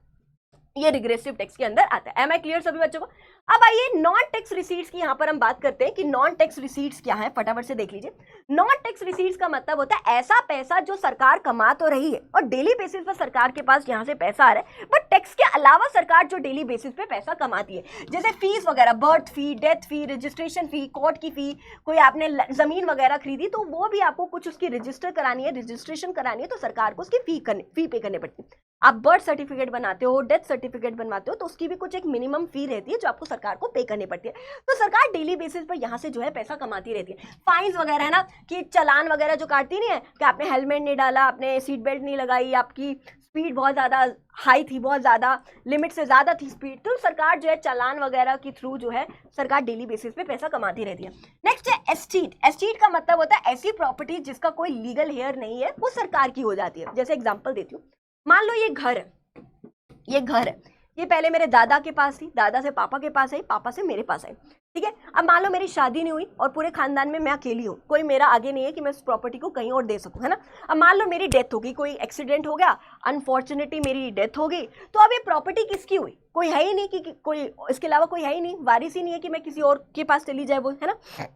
ये रिग्रेसिव टैक्स के अंदर आता है। एम आई क्लियर सभी बच्चों को? अब आइए नॉन टैक्स रिसीट्स की यहाँ पर हम बात करते हैं कि नॉन टैक्स रिसीट्स क्या है, फटाफट से देख लीजिए। नॉन टैक्स रिसीट्स का मतलब होता है ऐसा पैसा जो सरकार कमा तो रही है और डेली बेसिस पर सरकार के पास यहाँ से पैसा आ रहा है, बट टैक्स के अलावा सरकार जो डेली बेसिस पे पैसा कमाती है, जैसे फीस वगैरह, बर्थ फी, डेथ फी, रजिस्ट्रेशन फी, कोर्ट की फी, कोई आपने जमीन वगैरह खरीदी तो वो भी आपको कुछ उसकी रजिस्टर करानी है, रजिस्ट्रेशन करानी है, तो सरकार को उसकी फी पे करनी पड़ती है। आप बर्थ सर्टिफिकेट बनाते हो, डेथ सर्टिफिकेट बनवाते हो, तो उसकी भी कुछ एक मिनिमम फी रहती है जो आपको सरकार को पे करनी पड़ती है। तो सरकार डेली बेसिस पर यहाँ से जो है पैसा कमाती रहती है। फाइन्स वगैरह है ना, कि चालान वगैरह जो काटती नहीं है कि आपने हेलमेट नहीं डाला, आपने सीट बेल्ट नहीं लगाई, आपकी स्पीड बहुत ज़्यादा हाई थी, बहुत ज़्यादा लिमिट से ज़्यादा थी स्पीड, तो सरकार जो है चालान वगैरह के थ्रू जो है सरकार डेली बेसिस पे पैसा कमाती रहती है। नेक्स्ट है एस्टेट। एस्टेट का मतलब होता है ऐसी प्रॉपर्टी जिसका कोई लीगल हेयर नहीं है, वो सरकार की हो जाती है। जैसे एग्जाम्पल देती हूँ, मान लो ये घर है, ये पहले मेरे दादा के पास थी, दादा से पापा के पास आई, पापा से मेरे पास आई। ठीक है। अब मान लो मेरी शादी नहीं हुई और पूरे खानदान में मैं अकेली हूँ, कोई मेरा आगे नहीं है कि मैं उस प्रॉपर्टी को कहीं और दे सकूँ, है ना। अब मान लो मेरी डेथ हो गई, कोई एक्सीडेंट हो गया, अनफॉर्चुनेटली मेरी डेथ हो गई, तो अब ये प्रॉपर्टी किसकी हुई? कोई है ही नहीं कि कोई इसके अलावा कोई है ही नहीं, वारिस ही नहीं है कि मैं किसी और के पास चली जाए वो, है ना।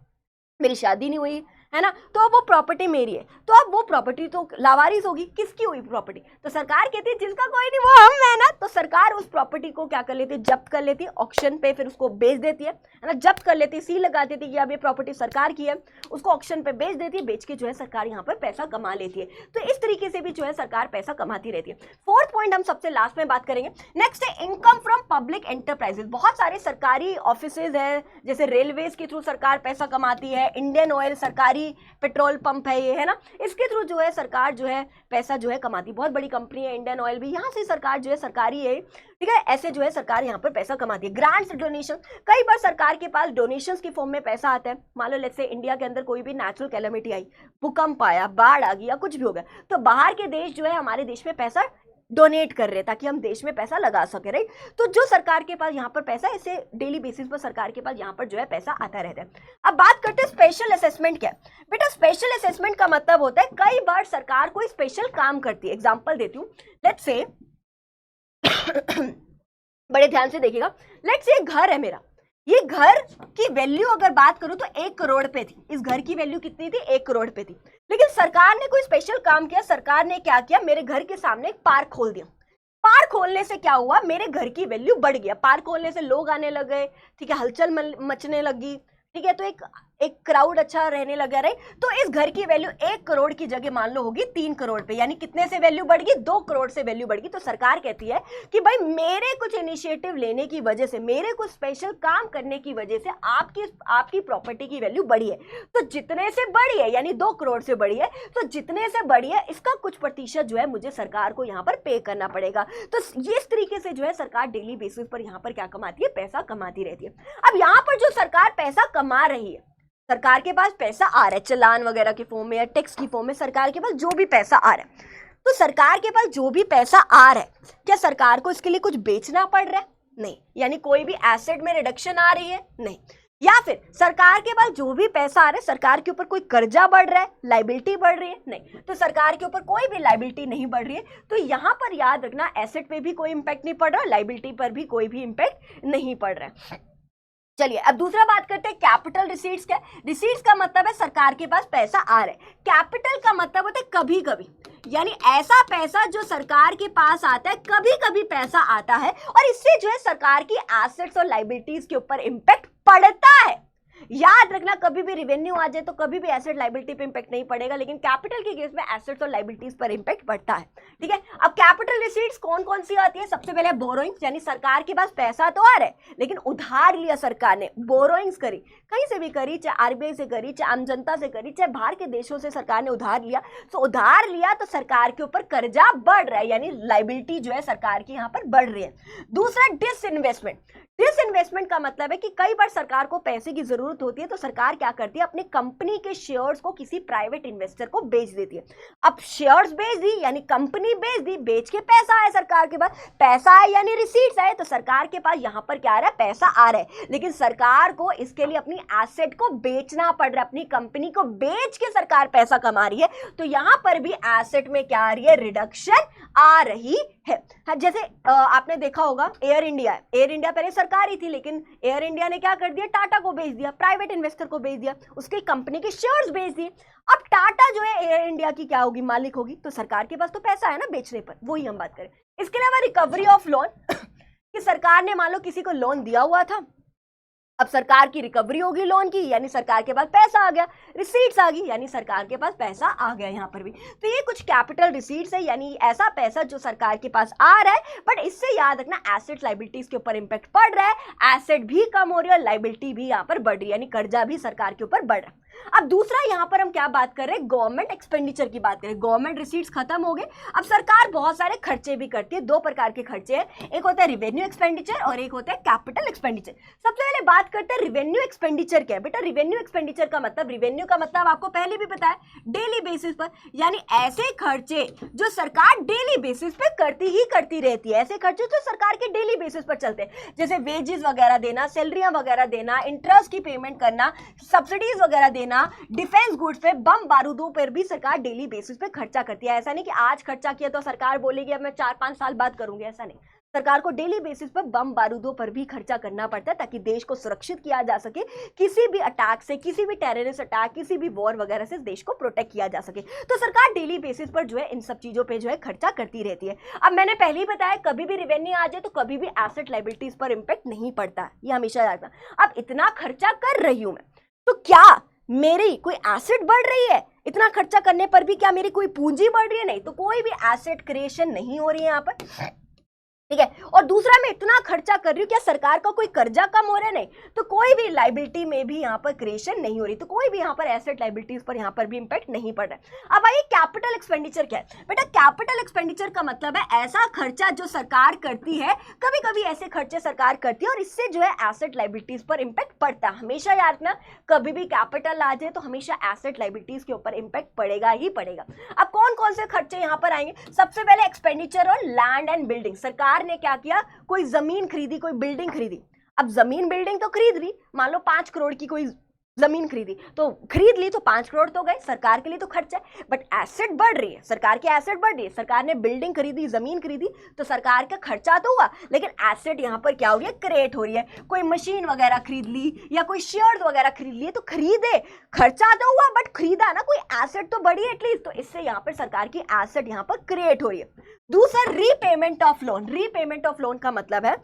मेरी शादी नहीं हुई, है ना, तो अब वो प्रॉपर्टी मेरी है, तो अब वो प्रॉपर्टी तो लावारिस होगी, किसकी हुई प्रॉपर्टी? तो सरकार कहती है जिसका कोई नहीं वो हम है ना। तो सरकार उस प्रॉपर्टी को क्या कर लेती है, जब्त कर लेती है ऑक्शन पे, फिर उसको बेच देती है ना, जब्त कर लेती है, सील लगा देती है कि अब ये प्रॉपर्टी सरकार की है, उसको ऑक्शन पे बेच देती है, बेच के जो है सरकार यहाँ पर पैसा कमा लेती है। तो इस तरीके से भी जो है सरकार पैसा कमाती रहती है। फोर्थ पॉइंट हम सबसे लास्ट में बात करेंगे। नेक्स्ट है इनकम फ्रॉम पब्लिक एंटरप्राइजेस। बहुत सारे सरकारी ऑफिसेज है, जैसे रेलवेज के थ्रू सरकार पैसा कमाती है, इंडियन ऑयल सरकारी पेट्रोल पंप है ये, है ना, इसके थ्रू जो है सरकार जो है पैसा जो है कमाती। बहुत बड़ी कंपनी है इंडियन ऑयल भी, यहाँ से सरकार जो है सरकारी है, ठीक है। ऐसे जो है सरकार यहाँ पर पैसा कमाती है। ग्रांट्स, डोनेशन, कई बार सरकार के पास डोनेशंस की फॉर्म में पैसा आता है। मान लो लेट्स से इंडिया के अंदर कोई भी नेचुरल कैलेमिटी आई, भूकंप आया, बाढ़ आ गई या कुछ भी हो गया, तो बाहर के देश जो है हमारे देश में पैसा डोनेट कर रहे हैं ताकि हम देश में पैसा लगा सके, राइट। तो जो सरकार के पास यहाँ पर पैसा, इसे डेली बेसिस पर सरकार के पास यहाँ पर जो है पैसा आता रहता है। अब बात करते हैं स्पेशल असेसमेंट क्या है। बेटा स्पेशल असेसमेंट का मतलब होता है कई बार सरकार कोई स्पेशल काम करती है। एग्जांपल देती हूँ, लेट्स से बड़े ध्यान से देखिएगा, लेट्स से घर है मेरा, ये घर की वैल्यू अगर बात करूं तो 1 करोड़ पे थी। इस घर की वैल्यू कितनी थी? 1 करोड़ पे थी। लेकिन सरकार ने कोई स्पेशल काम किया, सरकार ने क्या किया, मेरे घर के सामने एक पार्क खोल दिया। पार्क खोलने से क्या हुआ, मेरे घर की वैल्यू बढ़ गया। पार्क खोलने से लोग आने लगे, ठीक है, हलचल मचने लगी, ठीक है, तो एक क्राउड अच्छा रहने लगा, रहे। तो इस घर की वैल्यू 1 करोड़ की जगह मान लो होगी 3 करोड़ पे, यानी कितने से वैल्यू बढ़ गई? 2 करोड़ से वैल्यू बढ़ गई। तो सरकार कहती है कि भाई मेरे कुछ इनिशिएटिव लेने की वजह से, मेरे कुछ स्पेशल काम करने की वजह से आपकी प्रॉपर्टी की वैल्यू बढ़ी है। तो जितने से बढ़ी है, यानी 2 करोड़ से बढ़ी है, तो जितने से बढ़ी है इसका कुछ प्रतिशत जो है मुझे सरकार को यहाँ पर पे करना पड़ेगा। तो ये इस तरीके से जो है सरकार डेली बेसिस पर यहाँ पर क्या कमाती है, पैसा कमाती रहती है। अब यहाँ पर जो सरकार पैसा कमा रही है, सरकार के पास पैसा आ रहा है चालान वगैरह के फॉर्म में या टैक्स की फॉर्म में, सरकार के पास जो भी पैसा आ रहा है, तो सरकार के पास जो भी पैसा आ रहा है, क्या सरकार को इसके लिए कुछ बेचना पड़ रहा है? नहीं। यानी कोई भी एसेट में रिडक्शन आ रही है? नहीं। या फिर सरकार के पास जो भी पैसा आ रहा है, सरकार के ऊपर कोई कर्जा बढ़ रहा है, लाइबिलिटी बढ़ रही है? नहीं। तो सरकार के ऊपर कोई भी लाइबिलिटी नहीं बढ़ रही है। तो यहां पर याद रखना, एसेट पे भी कोई इंपैक्ट नहीं पड़ रहा, लाइबिलिटी पर भी कोई भी इंपैक्ट नहीं पड़ रहा है। चलिए अब दूसरा बात करते हैं कैपिटल रिसीट्स का। रिसीट्स का मतलब है सरकार के पास पैसा आ रहा है। कैपिटल का मतलब होता है कभी कभी, यानी ऐसा पैसा जो सरकार के पास आता है, कभी कभी पैसा आता है और इससे जो है सरकार की एसेट्स और लाइबिलिटीज के ऊपर इंपैक्ट पड़ता है। याद रखना, कभी भी रेवेन्यू आ जाए तो कभी भी एसेट लाइबिलिटी पे इंपैक्ट नहीं पड़ेगा, लेकिन कैपिटल के केस में एसेट्स और लाइबिलिटीज पर इंपैक्ट पड़ता है, ठीक है। अब कैपिटल रिसीट्स कौन कौन सी आती है? सबसे पहले बोरोइंग्स, यानी सरकार के पास पैसा तो आ रहा है लेकिन उधार लिया सरकार ने, बोरोइंग्स करी, कहीं से भी करी, चाहे आरबीआई से करी, चाहे आम जनता से करी, चाहे बाहर के देशों से सरकार ने उधार लिया। तो उधार लिया तो सरकार के ऊपर कर्जा बढ़ रहा है, यानी लाइबिलिटी जो है सरकार की यहाँ पर बढ़ रही है। दूसरा डिसइन्वेस्टमेंट। डिसइन्वेस्टमेंट का मतलब है कि कई बार सरकार को पैसे की जरूरत होती है तो सरकार क्या करती है, अपनी कंपनी के शेयर्स को किसी प्राइवेट इन्वेस्टर को बेच देती है। अब शेयर्स बेच दी यानी कंपनी बेच दी, बेच के पैसा आया सरकार के पास, पैसा आया यानी रिसीट्स आए, तो सरकार के पास यहां पर क्या आ रहा है, पैसा आ रहा है। लेकिन सरकार को इसके लिए अपनी एसेट को बेचना पड़ रहा है, अपनी कंपनी को बेच के सरकार पैसा कमा रही है। तो यहां पर भी एसेट में क्या आ रही है, रिडक्शन आ रही है। जैसे आपने देखा होगा एयर इंडिया, एयर इंडिया पहले सरकारी थी लेकिन एयर इंडिया ने क्या कर दिया, टाटा को बेच दिया, प्राइवेट इन्वेस्टर को बेच दिया, उसकी कंपनी के शेयर्स बेच दिए। अब टाटा जो है एयर इंडिया की क्या होगी, मालिक होगी, तो सरकार के पास तो पैसा है ना बेचने पर, वही हम बात करें। इसके अलावा रिकवरी ऑफ लोन कि सरकार ने मान लो किसी को लोन दिया हुआ था, अब सरकार की रिकवरी होगी लोन की, यानी सरकार के पास पैसा आ गया, रिसीट्स आ गई, यानी सरकार के पास पैसा आ गया यहाँ पर भी। तो ये कुछ कैपिटल रिसीट्स है, यानी ऐसा पैसा जो सरकार के पास आ रहा है, बट इससे याद रखना एसेट लाइबिलिटीज के ऊपर इंपैक्ट पड़ रहा है, एसेट भी कम हो रही है और लाइबिलिटी भी यहाँ पर बढ़ रही है, यानी कर्जा भी सरकार के ऊपर बढ़ रहा है। अब दूसरा यहाँ पर हम क्या बात कर रहे हैं, गवर्नमेंट एक्सपेंडिचर की बात करें। गवर्नमेंट रिसीट्स खत्म हो गए, अब सरकार बहुत सारे खर्चे भी करती है। दो प्रकार के खर्चे हैं, एक होता है रिवेन्यू एक्सपेंडिचर और एक होता है कैपिटल एक्सपेंडिचर। सबसे पहले बात करते हैं रिवेन्यू एक्सपेंडिचर क्या है। बेटा रिवेन्यू एक्सपेंडिचर का मतलब, रिवेन्यू का मतलब आपको पहले भी पता है, डेली बेसिस पर, यानी ऐसे खर्चे जो सरकार डेली बेसिस पे करती रहती है, ऐसे खर्चे जो सरकार के डेली बेसिस पर चलते हैं, जैसे वेजेस वगैरह देना, सैलरियां वगैरह देना, इंटरेस्ट की पेमेंट करना, सब्सिडीज वगैरह देना, डिफेंस गुड्स पे, बम बारूदों पर भी सरकार डेली बेसिस पे खर्चा करती है। ऐसा नहीं कि आज खर्चा किया तो सरकार बोलेगी अब मैं 4-5 साल बाद करूंगी, ऐसा नहीं। सरकार को डेली बेसिस पर बम बारूदों पर भी खर्चा करना पड़ता है ताकि देश को सुरक्षित किया जा सके, किसी भी अटैक से, किसी भी टेररिस्ट अटैक, किसी भी वॉर वगैरह से देश को प्रोटेक्ट किया जा सके। तो सरकार डेली बेसिस पर जो है इन सब चीजों पे जो है खर्चा करती रहती है। अब मैंने पहले ही बताया, कभी भी रेवेन्यू आ जाए तो कभी भी एसेट लायबिलिटीज पर इंपैक्ट नहीं पड़ता, ये हमेशा याद रखना। अब इतना खर्चा कर रही हूं मैं, तो क्या मेरी कोई एसेट बढ़ रही है? इतना खर्चा करने पर भी क्या मेरी कोई पूंजी बढ़ रही है? नहीं, तो कोई भी एसेट क्रिएशन नहीं हो रही है यहाँ पर, ठीक है। और दूसरा, मैं इतना खर्चा कर रही हूं, क्या सरकार का कोई कर्जा कम हो रहा है? नहीं, तो कोई भी लाइबिलिटी में भी यहाँ पर क्रिएशन नहीं हो रही, तो कोई भी यहाँ पर एसेट लाइबिलिटीज पर यहाँ पर भी इंपैक्ट नहीं पड़ रहा है। अब आइए कैपिटल एक्सपेंडिचर क्या है। बेटा कैपिटल एक्सपेंडिचर का मतलब है ऐसा खर्चा जो सरकार करती है, कभी कभी ऐसे खर्चे सरकार करती है और इससे जो है एसेट लाइबिलिटीज पर इंपैक्ट पड़ता है। हमेशा याद रखना, कभी भी कैपिटल आ जाए तो हमेशा एसेट लाइबिलिटीज के ऊपर इंपैक्ट पड़ेगा ही पड़ेगा। अब कौन कौन से खर्चे यहाँ पर आएंगे? सबसे पहले एक्सपेंडिचर और लैंड एंड बिल्डिंग। सरकार ने क्या किया, कोई जमीन खरीदी, कोई बिल्डिंग खरीदी। अब जमीन बिल्डिंग तो खरीद ली, मान लो 5 करोड़ की कोई जमीन खरीदी, तो खरीद ली तो 5 करोड़ तो गए, सरकार के लिए तो खर्चा है। बट एसेट बढ़ रही है, सरकार की एसेट बढ़ रही है, सरकार ने बिल्डिंग खरीदी, जमीन खरीदी, तो सरकार का खर्चा तो हुआ, लेकिन एसेट यहाँ पर क्या हो रही है, क्रिएट हो रही है। कोई मशीन वगैरह खरीद ली या कोई शेयर्स वगैरह खरीद लिए, तो खरीदे, खर्चा तो हुआ बट खरीदा ना, कोई एसेट तो बढ़ी एटलीस्ट, तो इससे यहाँ पर सरकार की एसेट यहाँ पर क्रिएट हो रही है। दूसरा, repayment of loan. Repayment of loan का मतलब है,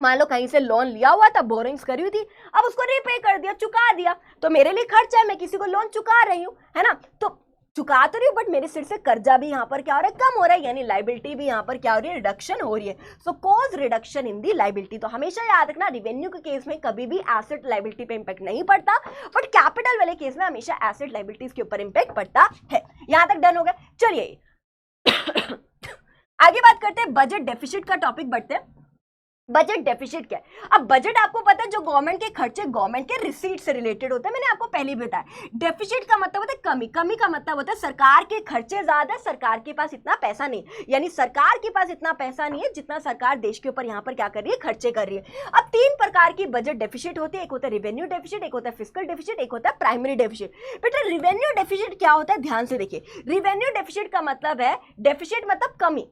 मान लो कहीं से लोन लिया हुआ था, बोरिंग्स करी हुई थी, अब उसको रीपे कर दिया, चुका दिया, तो मेरे लिए खर्च है, मैं किसी को लोन चुका रही हूँ, है ना, तो चुका तो रही हूँ बट मेरे सिर से कर्जा भी यहाँ पर क्या हो रहा है, कम हो रहा है, यानी लाइबिलिटी भी यहाँ पर क्या हो रही है, रिडक्शन हो रही है। So cause reduction in the liability. तो हमेशा याद रखना, रिवेन्यू के केस में कभी भी एसेट लाइबिलिटी पे इंपैक्ट नहीं पड़ता, बट कैपिटल वाले केस में हमेशा एसेट लाइबिलिटीज के ऊपर इंपैक्ट पड़ता है। यहां तक डन हो गया। चलिए आगे बात करते हैं, बजट डेफिसिट का टॉपिक बढ़ते हैं। बजट डेफिसिट क्या है? अब बजट आपको पता है, जो गवर्नमेंट के खर्चे गवर्नमेंट के रिसीट से रिलेटेड होते हैं, मैंने आपको पहले भी बताया। डेफिसिट का मतलब होता है कमी, कमी का मतलब होता है सरकार के खर्चे ज्यादा, सरकार के पास इतना पैसा नहीं, यानी सरकार के पास इतना पैसा नहीं है जितना सरकार देश के ऊपर यहाँ पर क्या कर रही है, खर्चे कर रही है। अब 3 प्रकार की बजट डेफिसिट होती है, एक होता है रेवेन्यू डेफिसिट, एक होता है फिस्कल डेफिसिट, एक होता है प्राइमरी डेफिसिट। बेटा रेवेन्यू डेफिसिट क्या होता है, ध्यान से देखिए। रेवेन्यू डेफिसिट का मतलब है, डेफिसिट मतलब कमी,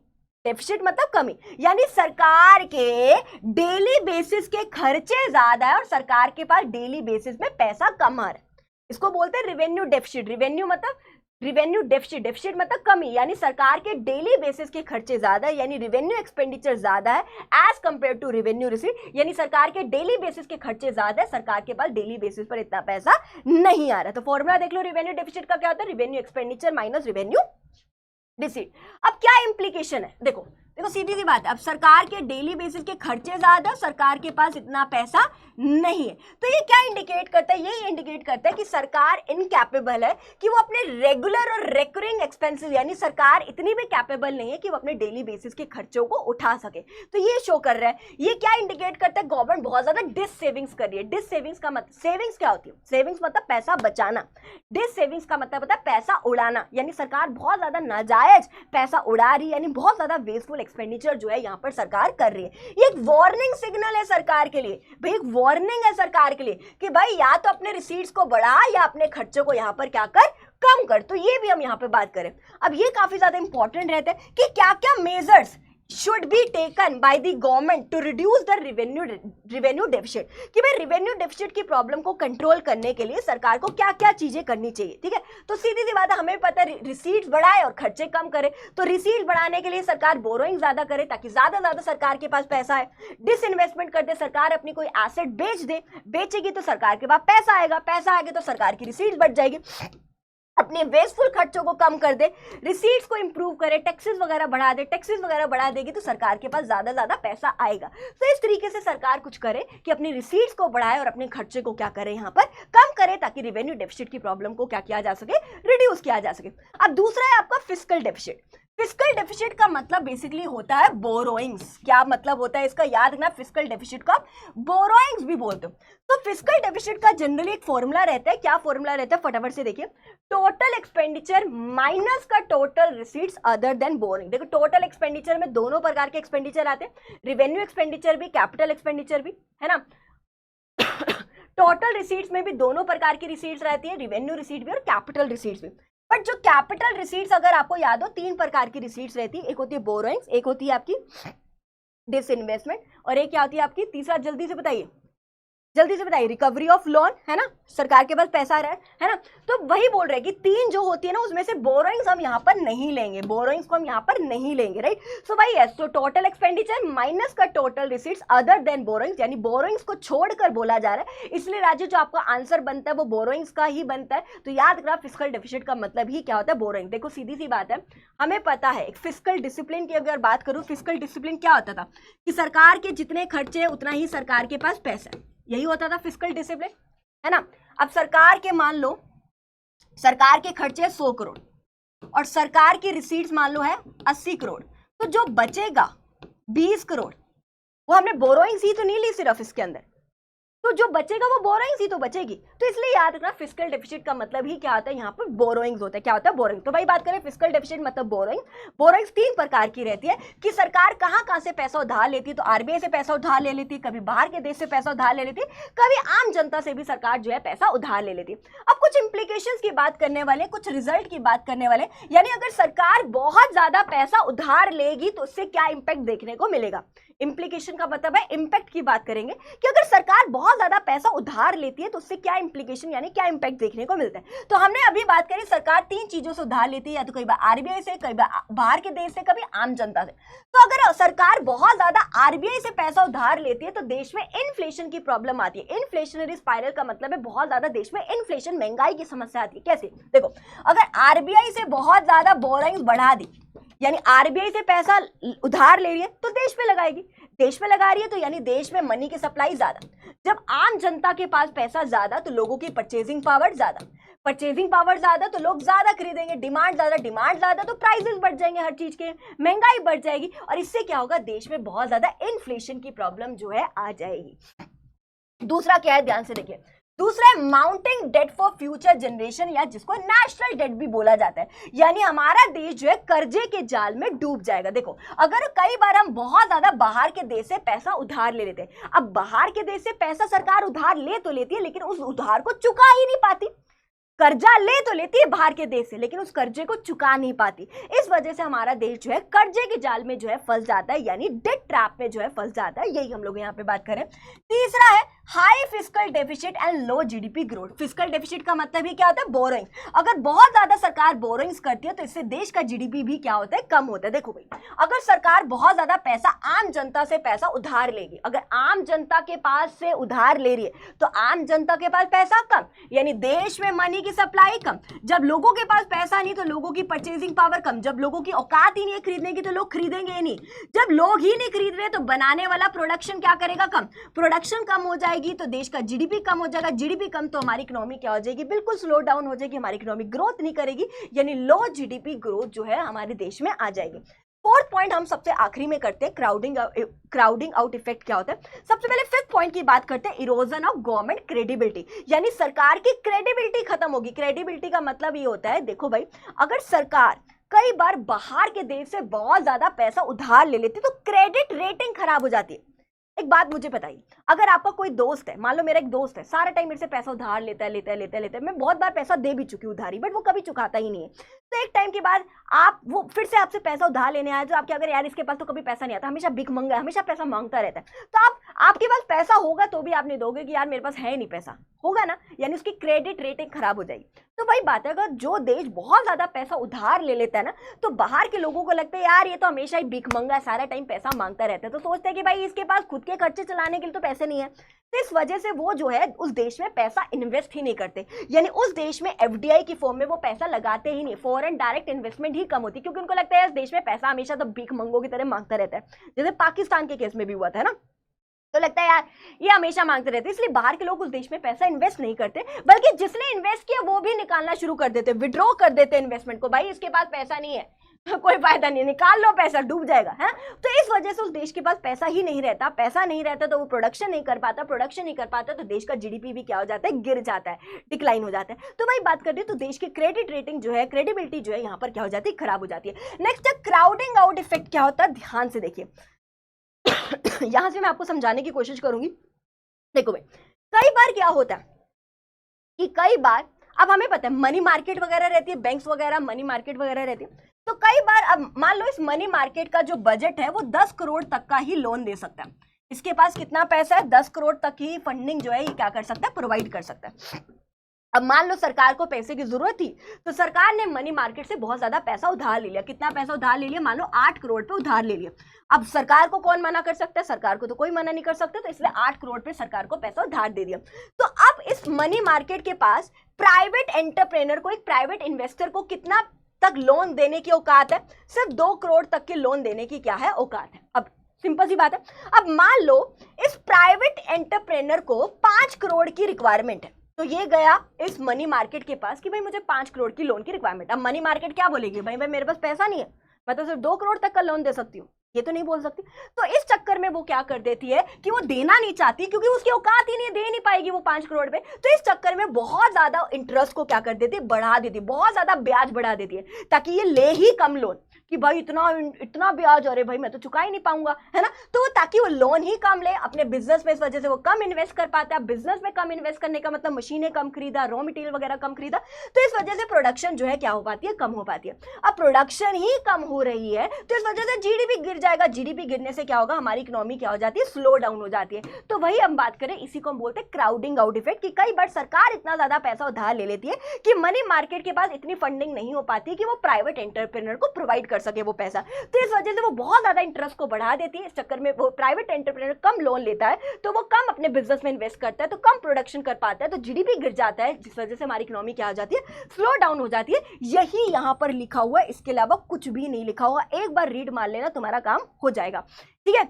डेफिसिट मतलब कमी, यानी सरकार के डेली बेसिस के खर्चे ज्यादा है और सरकार के पास डेली बेसिस में पैसा कम आ रहा है, इसको बोलते हैं रेवेन्यू डेफिसिट। रेवेन्यू मतलब रेवेन्यू डेफिसिट, डेफिसिट मतलब कमी, यानी सरकार के डेली बेसिस के खर्चे ज्यादा है, यानी रेवेन्यू एक्सपेंडिचर ज्यादा है as compare to revenue receipt, यानी सरकार के डेली बेसिस के खर्चे ज्यादा है, सरकार के पास डेली बेसिस पर इतना पैसा नहीं आ रहा। तो फॉर्मूला देख लो, रेवेन्यू डेफिसिट का क्या होता है, revenue expenditure minus revenue receipt. अब क्या इंप्लीकेशन है, देखो देखो सीधी सी बात है, अब सरकार के डेली बेसिस के खर्चे ज्यादा, सरकार के पास इतना पैसा नहीं है, तो ये क्या इंडिकेट करता है, ये इंडिकेट करता है कि सरकार इनकैपेबल है कि वो अपने रेगुलर और रेकरिंग एक्सपेंसेस, यानी सरकार इतनी भी कैपेबल नहीं है कि वो अपने डेली बेसिस के खर्चों को उठा सके। तो ये शो कर रहा है, ये क्या इंडिकेट करता है, गवर्नमेंट बहुत ज्यादा डिस सेविंग्स कर रही है। डिस सेविंग्स का मतलब, सेविंग्स क्या होती है, सेविंग्स मतलब पैसा बचाना, डिस सेविंग्स का मतलब होता है पैसा उड़ाना, यानी सरकार बहुत ज्यादा नाजायज पैसा उड़ा रही है, यानी बहुत ज्यादा वेस्टफुल एक्सपेंडिचर जो है यहाँ पर सरकार कर रही है। ये एक वार्निंग सिग्नल है सरकार के लिए, भाई एक वार्निंग है सरकार के लिए कि भाई या तो अपने रिसीट्स को बढ़ा या अपने खर्चों को यहाँ पर क्या कर, कम कर। तो ये भी हम यहाँ पे बात करें। अब ये काफी ज्यादा इंपॉर्टेंट रहता है कि क्या क्या measures should be taken by the government to reduce the revenue deficit, कि भाई रेवेन्यू डेफिसिट की प्रॉब्लम को कंट्रोल करने के लिए सरकार को क्या क्या चीजें करनी चाहिए, ठीक है। तो सीधी सी बात है, हमें पता है रिसीट्स बढ़ाए और खर्चे कम करे, तो रिसीट बढ़ाने के लिए सरकार बोरोइंग ज्यादा करे ताकि ज्यादा सरकार के पास पैसा है, डिसइन्वेस्टमेंट कर दे, सरकार अपनी कोई एसेट बेच दे, बेचेगी तो सरकार के पास पैसा आएगा, पैसा आएगा तो सरकार की रिसीट्स बढ़ जाएगी, अपने वेस्टफुल खर्चों को कम कर दे, रिसीट्स को इंप्रूव करे, टैक्सेस वगैरह बढ़ा दे, टैक्सेस वगैरह बढ़ा देगी तो सरकार के पास ज्यादा पैसा आएगा। तो इस तरीके से सरकार कुछ करे कि अपनी रिसीट्स को बढ़ाए और अपने खर्चे को क्या करे, यहाँ पर कम करे, ताकि रेवेन्यू डेफिसिट की प्रॉब्लम को क्या किया जा सके, रिड्यूस किया जा सके। अब दूसरा है आपका फिस्कल डेफिसिट। फिस्कल डेफिसिट का मतलब बेसिकली होता है बोरोइंग्स। क्या मतलब होता है इसका, याद रखना, फिस्कल डेफिसिट का बोरोइंग्स भी बोलते हो। तो फिस्कल डेफिसिट का जनरली एक फॉर्मूला रहता है। क्या फॉर्मूला रहता है, फटाफट से देखिए, टोटल एक्सपेंडिचर माइनस का total receipts other than boring. देखो टोटल एक्सपेंडिचर में दोनों प्रकार के एक्सपेंडिचर आते हैं, रेवेन्यू एक्सपेंडिचर भी, कैपिटल एक्सपेंडिचर भी, है ना। टोटल रिसीट्स में भी दोनों प्रकार की रिसीट्स रहती है, रेवेन्यू रिसीट भी और कैपिटल रिसीट्स भी। बट जो कैपिटल रिसीट्स अगर आपको याद हो, 3 प्रकार की रिसीट्स रहती है, एक होती है बोरोइंग्स, एक होती है आपकी डिसइन्वेस्टमेंट, और एक क्या होती है आपकी, तीसरा जल्दी से बताइए, जल्दी से बताइए, रिकवरी ऑफ लोन, है ना, सरकार के पास पैसा आ रहा है ना। तो वही बोल रहे हैं कि 3 जो होती है ना, उसमें से बोरोइंग्स हम यहाँ पर नहीं लेंगे, बोरोइंग्स को हम यहाँ पर नहीं लेंगे, राइट। सो भाई यस, तो टोटल एक्सपेंडिचर माइनस का total receipts other than borrowings, यानी बोरोइंग्स को छोड़कर बोला जा रहा है, इसलिए राजू जो आपका आंसर बनता है वो बोरोइंग्स का ही बनता है। तो याद रखना, फिस्कल डेफिसिट का मतलब ही क्या होता है, बोरोइंग। देखो सीधी सी बात है, हमें पता है फिस्कल डिसिप्लिन की अगर बात करूं, फिस्कल डिसिप्लिन क्या होता था कि सरकार के जितने खर्चे हैं उतना ही सरकार के पास पैसा है, यही होता था फिस्कल डिसिप्लिन, है ना। अब सरकार के मान लो, सरकार के खर्चे 100 करोड़ और सरकार की रिसीट्स मान लो है 80 करोड़, तो जो बचेगा 20 करोड़ वो हमने बोरोइंग्स ही तो नहीं ली सिर्फ इसके अंदर, तो जो बचेगा वो बोरोइंग्स ही तो बचेगी। तो इसलिए याद रखना, फिस्कल डेफिसिट का मतलब ही क्या होता है, यहाँ पर बोरोइंग्स होता है। क्या होता है, बोरोइंग। तो भाई बात करें फिस्कल डेफिसिट मतलब बोरोइंग। बोरोइंग्स 3 प्रकार की रहती है कि सरकार कहाँ से पैसा उधार लेती है, तो आरबीआई से पैसा उधार ले लेती है, कभी बाहर के देश से पैसा उधार ले लेती है, कभी आम जनता से भी सरकार जो है पैसा उधार ले लेती है। अब कुछ इंप्लीकेशंस की बात करने वाले, कुछ रिजल्ट की बात करने वाले, यानी अगर सरकार बहुत ज्यादा पैसा उधार लेगी तो उससे क्या इंपैक्ट देखने को मिलेगा। इंप्लीकेशन का मतलब है इंपैक्ट की बात करेंगे कि अगर सरकार बहुत ज्यादा पैसा उधार लेती है तो उससे क्या इंप्लीकेशन यानी क्या इंपैक्ट देखने को मिलता है। तो हमने अभी बात करी, सरकार 3 चीजों से उधार लेती है, या तो कई बार आरबीआई से, कई बार बाहर के देश से, कभी आम जनता से। तो अगर सरकार बहुत ज्यादा आरबीआई से पैसा उधार लेती है तो देश में इन्फ्लेशन की प्रॉब्लम आती है। इन्फ्लेशनरी स्पाइरल का मतलब है बहुत ज्यादा देश में इन्फ्लेशन, महंगाई की समस्या आती है। कैसे, देखो अगर आरबीआई से बहुत ज्यादा बोरोइंग्स बढ़ा दी, यानी आरबीआई से पैसा उधार ले रही है तो देश में लगाएगी, देश में लगा रही है तो यानी देश में मनी की सप्लाई ज्यादा। जब आम जनता के पास पैसा ज्यादा तो लोगों की परचेजिंग पावर ज्यादा, परचेजिंग पावर ज्यादा तो लोग ज्यादा खरीदेंगे, डिमांड ज्यादा तो प्राइसेस बढ़ जाएंगे, हर चीज के महंगाई बढ़ जाएगी, और इससे क्या होगा, देश में बहुत ज्यादा इन्फ्लेशन की प्रॉब्लम जो है आ जाएगी। दूसरा क्या है, ध्यान से देखिए, दूसरा है mounting debt for future generation, या जिसको नेशनल डेट भी बोला जाता है, यानी हमारा देश जो है कर्जे के जाल में डूब जाएगा। देखो अगर कई बार हम बहुत ज्यादा बाहर के देश से पैसा उधार ले लेते हैं, अब बाहर के देश से पैसा सरकार उधार ले तो लेती है लेकिन उस उधार को चुका ही नहीं पाती, कर्जा ले तो लेती है बाहर के देश से लेकिन उस कर्जे को चुका नहीं पाती। इस वजह से हमारा देश जो है कर्जे के जाल में जो है फंस जाता है, यानी डेट ट्रैप में जो है फंस जाता है। यही हम लोग यहाँ पे बात करें। तीसरा है high fiscal deficit and low GDP growth. Fiscal deficit का मतलब ही क्या होता है, बोरोइंग। अगर बहुत ज्यादा सरकार बोरोइंग्स करती है तो इससे देश का जीडीपी भी क्या होता है, कम होता है। देखो भाई, अगर सरकार बहुत ज्यादा पैसा आम जनता से पैसा उधार लेगी, अगर आम जनता के पास से उधार ले रही है तो आम जनता के पास पैसा कम, यानी देश में मनी की सप्लाई कम। जब लोगों के पास पैसा नहीं तो लोगों की परचेजिंग पावर कम, जब लोगों की औकात ही नहीं है खरीदने की तो लोग खरीदेंगे ही नहीं, जब लोग ही नहीं खरीद रहे तो बनाने वाला प्रोडक्शन क्या करेगा, कम, प्रोडक्शन कम हो जाएगी तो देश का जीडीपी कम हो जाएगा, जीडीपी कम तो हमारी इकोनॉमी क्या हो जाएगी, बिल्कुल स्लो डाउन हो जाएगी, हमारी इकोनॉमी ग्रोथ नहीं करेगी, यानी लो जीडीपी ग्रोथ जो है हमारे देश में आ जाएगी। फोर्थ पॉइंट हम सबसे आखिरी में करते हैं, क्राउडिंग आउट इफेक्ट क्या होता है। सबसे पहले फिफ्थ पॉइंट की बात करते हैं, इरोजन ऑफ गवर्नमेंट क्रेडिबिलिटी, यानी सरकार की क्रेडिबिलिटी खत्म होगी। क्रेडिबिलिटी का मतलब ये होता है, देखो भाई, अगर सरकार कई बार बाहर के देश से बहुत ज्यादा पैसा उधार ले लेती तो क्रेडिट रेटिंग खराब हो जाती है। एक बात मुझे बताइए, अगर आपका कोई दोस्त है, मान लो मेरा एक दोस्त है, सारा टाइम मेरे से पैसा उधार लेता है, मैं बहुत बार पैसा दे भी चुकी उधारी, बट वो कभी चुकाता ही नहीं है। तो एक टाइम के बाद आप वो फिर से आपसे पैसा उधार लेने आए तो आप क्या करें, यार इसके पास तो कभी पैसा नहीं आता, हमेशा भिख मंगा है, हमेशा पैसा मांगता रहता है, तो आपके पास पैसा होगा तो भी आप नहीं दोगे कि यार मेरे पास है नहीं पैसा, होगा ना, यानी उसकी क्रेडिट रेटिंग खराब हो जाएगी। तो भाई बात है, अगर जो देश बहुत ज्यादा पैसा उधार ले लेता है ना तो बाहर के लोगों को लगता है यार ये तो हमेशा ही भिख मंगा है, सारा टाइम पैसा मांगता रहता है, तो सोचते हैं कि भाई इसके पास खुद के खर्चे चलाने के लिए तो पैसे नहीं है, तो इस वजह से वो जो है उस देश में पैसा इन्वेस्ट ही नहीं करते, यानी उस देश में एफडीआई की फॉर्म में वो पैसा लगाते ही नहीं, फॉरेन डायरेक्ट इन्वेस्टमेंट ही कम होती, क्योंकि उनको लगता है इस देश में पैसा हमेशा तो भीख मंगों की तरह मांगता रहता है, जैसे पाकिस्तान के केस में भी हुआ था ना। तो लगता है यार ये हमेशा मांगते रहते, इसलिए बाहर के लोग उस देश में पैसा इन्वेस्ट नहीं करते, बल्कि जिसने इन्वेस्ट किया वो भी निकालना शुरू कर देते, विड्रॉ कर देते इन्वेस्टमेंट को। भाई इसके पास पैसा नहीं है, कोई फायदा नहीं, निकाल लो पैसा, डूब जाएगा है। तो इस वजह से उस देश के पास पैसा ही नहीं रहता, पैसा नहीं रहता तो वो प्रोडक्शन नहीं कर पाता, प्रोडक्शन नहीं कर पाता तो देश का जीडीपी भी क्या हो जाता है, गिर जाता है, डिक्लाइन हो जाता है। तो भाई बात कर रही तो देश की क्रेडिट रेटिंग जो है, क्रेडिबिलिटी जो है यहाँ पर क्या हो जाती है, खराब हो जाती है। नेक्स्ट क्राउडिंग आउट इफेक्ट क्या होता है, ध्यान से देखिए यहां से मैं आपको समझाने की कोशिश करूंगी। देखो भाई कई बार क्या होता है कि कई बार, अब हमें पता है मनी मार्केट वगैरह रहती है, बैंक्स वगैरह मनी मार्केट वगैरह रहती है, तो कई बार अब मान लो इस मनी मार्केट का जो बजट है वो 10 करोड़ तक का ही लोन दे सकता है। इसके पास कितना पैसा है, 10 करोड़ तक ही फंडिंग जो है ये क्या कर सकता है, प्रोवाइड कर सकता है। अब मान लो सरकार को पैसे की जरूरत थी, तो सरकार ने मनी मार्केट से बहुत ज्यादा पैसा उधार ले लिया। कितना पैसा उधार ले लिया, मान लो 8 करोड़ पे उधार ले लिया। अब सरकार को कौन मना कर सकता है, सरकार को तो कोई मना नहीं कर सकता, तो इसलिए 8 करोड़ पे सरकार को पैसा उधार दे दिया। तो अब इस मनी मार्केट के पास प्राइवेट एंटरप्रेन्योर को, एक प्राइवेट इन्वेस्टर को कितना तक लोन देने की औकात है, सिर्फ 2 करोड़ तक के लोन देने की क्या है, औकात है। अब सिंपल सी बात है, अब मान लो इस प्राइवेट एंटरप्रेन्योर को 5 करोड़ की रिक्वायरमेंट है, तो ये गया इस मनी मार्केट के पास कि भाई मुझे 5 करोड़ की लोन की रिक्वायरमेंट। अब मनी मार्केट क्या बोलेगी, भाई भाई मेरे पास पैसा नहीं है, मैं तो सिर्फ 2 करोड़ तक का लोन दे सकती हूँ, ये तो नहीं बोल सकती। तो इस चक्कर में वो क्या कर देती है कि वो देना नहीं चाहती, क्योंकि उसकी औकात ही नहीं, दे नहीं पाएगी वो 5 करोड़ पे। तो इस चक्कर में बहुत ज्यादा इंटरेस्ट को क्या कर देती है, बढ़ा देती है, बहुत ज्यादा ब्याज बढ़ा देती है, ताकि ये ले ही कम लोन, कि भाई इतना ब्याज, अरे भाई मैं तो चुका ही नहीं पाऊंगा, है ना। तो ताकि वो लोन ही कम ले अपने बिजनेस में, इस वजह से वो कम इन्वेस्ट कर पाता है। बिजनेस में कम इन्वेस्ट करने का मतलब मशीनें कम खरीदा, रॉ मटेरियल वगैरह कम खरीदा, तो इस वजह से प्रोडक्शन जो है क्या हो पाती है, कम हो पाती है। अब प्रोडक्शन ही कम हो रही है तो इस वजह से जीडीपी गिर जाएगा, जीडीपी गिरने से क्या होगा, हमारी इकोनॉमी क्या हो जाती है, स्लो डाउन हो जाती है। तो वही हम बात करें, इसी को हम बोलते हैं क्राउडिंग आउट इफेक्ट, कि कई बार सरकार इतना ज्यादा पैसा उधार ले लेती है कि मनी मार्केट के पास इतनी फंडिंग नहीं हो पाती कि वो प्राइवेट एंटरप्रेन्योर को प्रोवाइड कर सके वो पैसा। तो इस वजह से वो बहुत ज्यादा इंटरेस्ट को बढ़ा देती है। इस चक्कर में वो प्राइवेट एंटरप्रेन्योर कम लोन लेता है, तो वो कम अपने बिजनेस में इन्वेस्ट करता है, तो कम प्रोडक्शन कर पाता है, तो जीडीपी गिर जाता है, जिस वजह से हमारी इकोनॉमी क्या हो जाती है, स्लो डाउन हो जाती है। यही यहां पर लिखा हुआ है, इसके अलावा कुछ भी नहीं लिखा हुआ। एक बार रीड मार लेना, तुम्हारा काम हो जाएगा, ठीक है।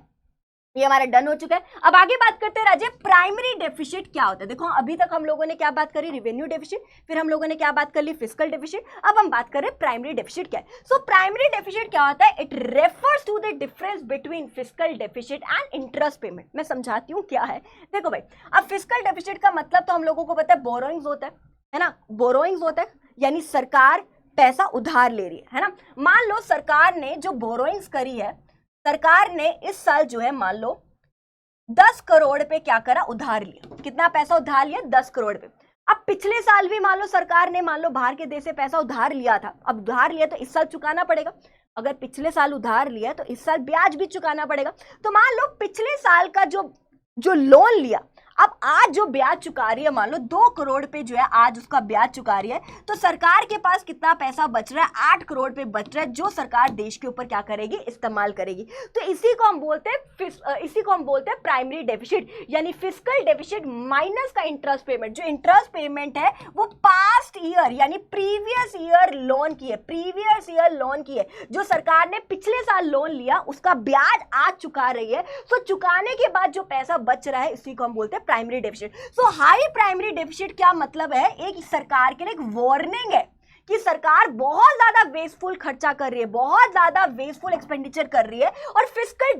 ये हमारा डन हो चुका है। अब आगे बात करते हैं राजे, प्राइमरी डेफिसिट क्या होता है। देखो अभी तक हम लोगों ने क्या बात करी, रेवेन्यू डेफिसिट, फिर हम लोगों ने क्या बात कर ली, फिस्कल डेफिसिट। अब हम बात करें प्राइमरी डेफिसिट क्या है। सो प्राइमरी डेफिसिट क्या होता है, it refers to the difference between fiscal deficit and interest payment. मैं समझाती हूँ क्या है। देखो भाई, अब फिस्कल डेफिसिट का मतलब तो हम लोगों को पता है, बोरोइंग्स होता है ना, बोरोइंग्स होता है, यानी सरकार पैसा उधार ले रही है ना। मान लो सरकार ने जो बोरोइंग्स करी है, सरकार ने इस साल जो है मान लो 10 करोड़ पे क्या करा, उधार लिया। कितना पैसा उधार लिया, 10 करोड़ पे। अब पिछले साल भी मान लो सरकार ने, मान लो बाहर के देश से पैसा उधार लिया था, अब उधार लिया तो इस साल चुकाना पड़ेगा। अगर पिछले साल उधार लिया तो इस साल ब्याज भी चुकाना पड़ेगा। तो मान लो पिछले साल का जो लोन लिया, अब आज जो ब्याज चुका रही है, मान लो 2 करोड़ पे जो है आज उसका ब्याज चुका रही है, तो सरकार के पास कितना पैसा बच रहा है, 8 करोड़ पे बच रहा है, जो सरकार देश के ऊपर क्या करेगी, इस्तेमाल करेगी। तो इसी को हम बोलते हैं प्राइमरी डेफिसिट, यानी फिस्कल डेफिसिट माइनस का इंटरेस्ट पेमेंट। जो इंटरेस्ट पेमेंट है वो पास्ट ईयर यानी प्रीवियस ईयर लोन की है, जो सरकार ने पिछले साल लोन लिया उसका ब्याज आज चुका रही है। तो चुकाने के बाद जो पैसा बच रहा है, इसी को हम बोलते हैं प्राइमरी डेफिसिट। सो हाई प्राइमरी डेफिसिट क्या मतलब है, एक सरकार के लिए एक वार्निंग है कि सरकार बहुत ज्यादा वेस्टफुल खर्चा कर रही है, बहुत ज्यादा वेस्टफुल एक्सपेंडिचर कर रही है, और फिस्कल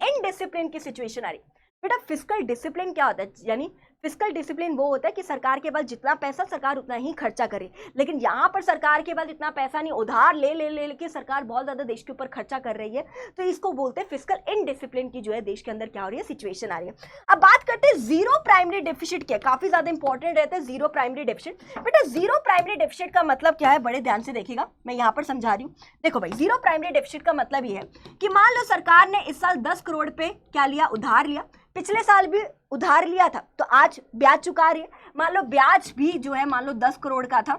इनडिसिप्लिन की सिचुएशन आ रही है। बेटा फिस्कल डिसिप्लिन क्या होता है, यानी फिस्कल डिसिप्लिन वो होता है कि सरकार के पास जितना पैसा सरकार उतना ही खर्चा करे, लेकिन यहाँ पर सरकार के पास इतना पैसा नहीं, उधार ले के सरकार बहुत ज्यादा देश के ऊपर खर्चा कर रही है। तो इसको बोलते हैं फिस्कल इनडिसिप्लिन की जो है देश के अंदर क्या हो रही है, सिचुएशन आ रही है। अब बात करते हैं जीरो प्राइमरी डेफिसिट क्या, काफी ज्यादा इंपॉर्टेंट रहता है जीरो प्राइमरी डेफिसिट। बेटा जीरो प्राइमरी डेफिसिट का मतलब क्या है, बड़े ध्यान से देखिएगा, मैं यहाँ पर समझा रही हूँ। देखो भाई, जीरो प्राइमरी डेफिसिट का मतलब ये है कि मान लो सरकार ने इस साल 10 करोड़ पे क्या लिया, उधार लिया, पिछले साल भी उधार लिया था, तो आज ब्याज चुका रही है। मान लो ब्याज भी जो है मान लो 10 करोड़ का था,